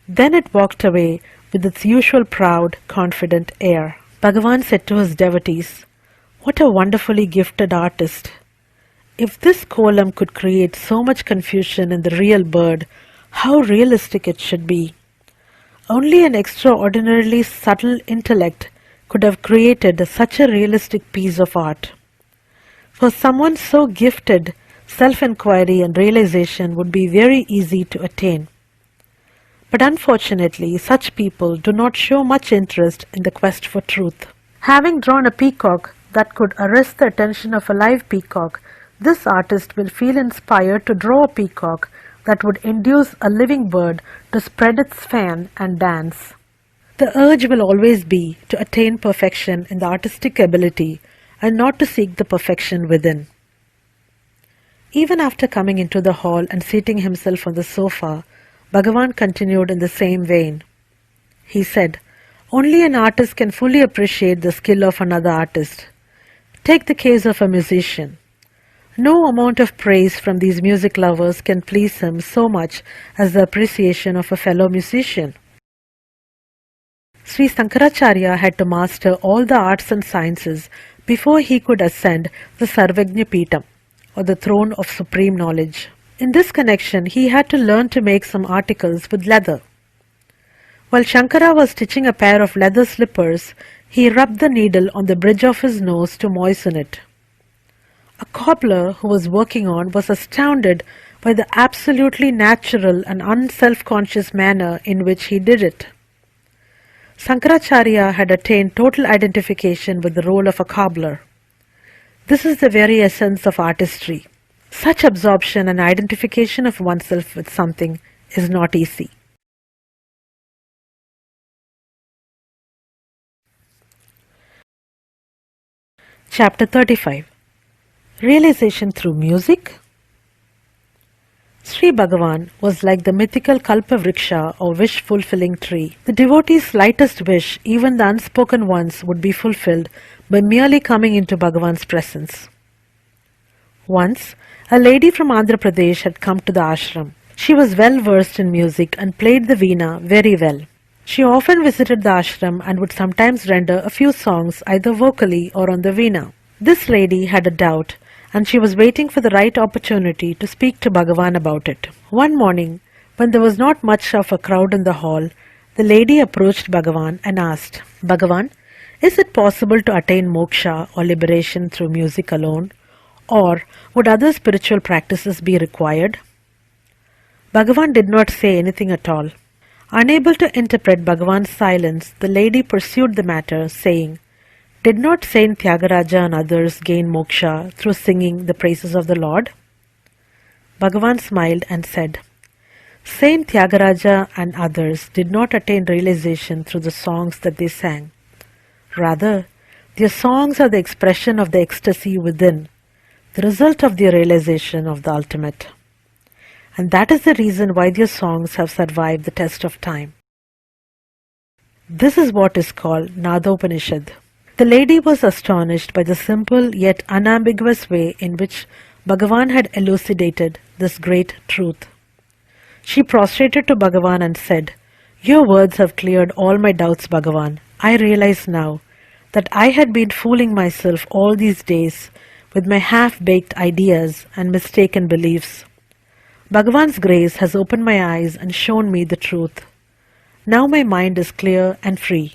S1: Then it walked away with its usual proud, confident air. Bhagavan said to his devotees, "What a wonderfully gifted artist! If this kolam could create so much confusion in the real bird, how realistic it should be! Only an extraordinarily subtle intellect could have created such a realistic piece of art. For someone so gifted, self-inquiry and realization would be very easy to attain. But unfortunately, such people do not show much interest in the quest for truth." Having drawn a peacock that could arrest the attention of a live peacock, this artist will feel inspired to draw a peacock that would induce a living bird to spread its fan and dance. The urge will always be to attain perfection in the artistic ability and not to seek the perfection within. Even after coming into the hall and seating himself on the sofa, Bhagavan continued in the same vein. He said, "Only an artist can fully appreciate the skill of another artist. Take the case of a musician. No amount of praise from these music lovers can please him so much as the appreciation of a fellow musician." Sri Sankaracharya had to master all the arts and sciences before he could ascend the Sarvajna Peetham, or the throne of supreme knowledge. In this connection, he had to learn to make some articles with leather. While Shankara was stitching a pair of leather slippers, he rubbed the needle on the bridge of his nose to moisten it. A cobbler who was working on was astounded by the absolutely natural and unself-conscious manner in which he did it. Sankaracharya had attained total identification with the role of a cobbler. This is the very essence of artistry. Such absorption and identification of oneself with something is not easy. Chapter 35. Realization through music. Sri Bhagavan was like the mythical Kalpavriksha or wish-fulfilling tree. The devotee's lightest wish, even the unspoken ones, would be fulfilled by merely coming into Bhagavan's presence. Once, a lady from Andhra Pradesh had come to the ashram. She was well versed in music and played the veena very well. She often visited the ashram and would sometimes render a few songs either vocally or on the veena. This lady had a doubt, and she was waiting for the right opportunity to speak to Bhagavan about it. One morning, when there was not much of a crowd in the hall, the lady approached Bhagavan and asked, "Bhagavan, is it possible to attain moksha or liberation through music alone? Or would other spiritual practices be required?" Bhagavan did not say anything at all. Unable to interpret Bhagavan's silence, the lady pursued the matter, saying, "Did not Saint Tyagaraja and others gain moksha through singing the praises of the Lord?" Bhagavan smiled and said, Saint Tyagaraja and others did not attain realization through the songs that they sang. Rather, their songs are the expression of the ecstasy within, the result of their realization of the ultimate. And that is the reason why their songs have survived the test of time. This is what is called Nadopanishad. The lady was astonished by the simple yet unambiguous way in which Bhagavan had elucidated this great truth. She prostrated to Bhagavan and said, "Your words have cleared all my doubts, Bhagavan. I realize now that I had been fooling myself all these days with my half-baked ideas and mistaken beliefs. Bhagavan's grace has opened my eyes and shown me the truth. Now my mind is clear and free.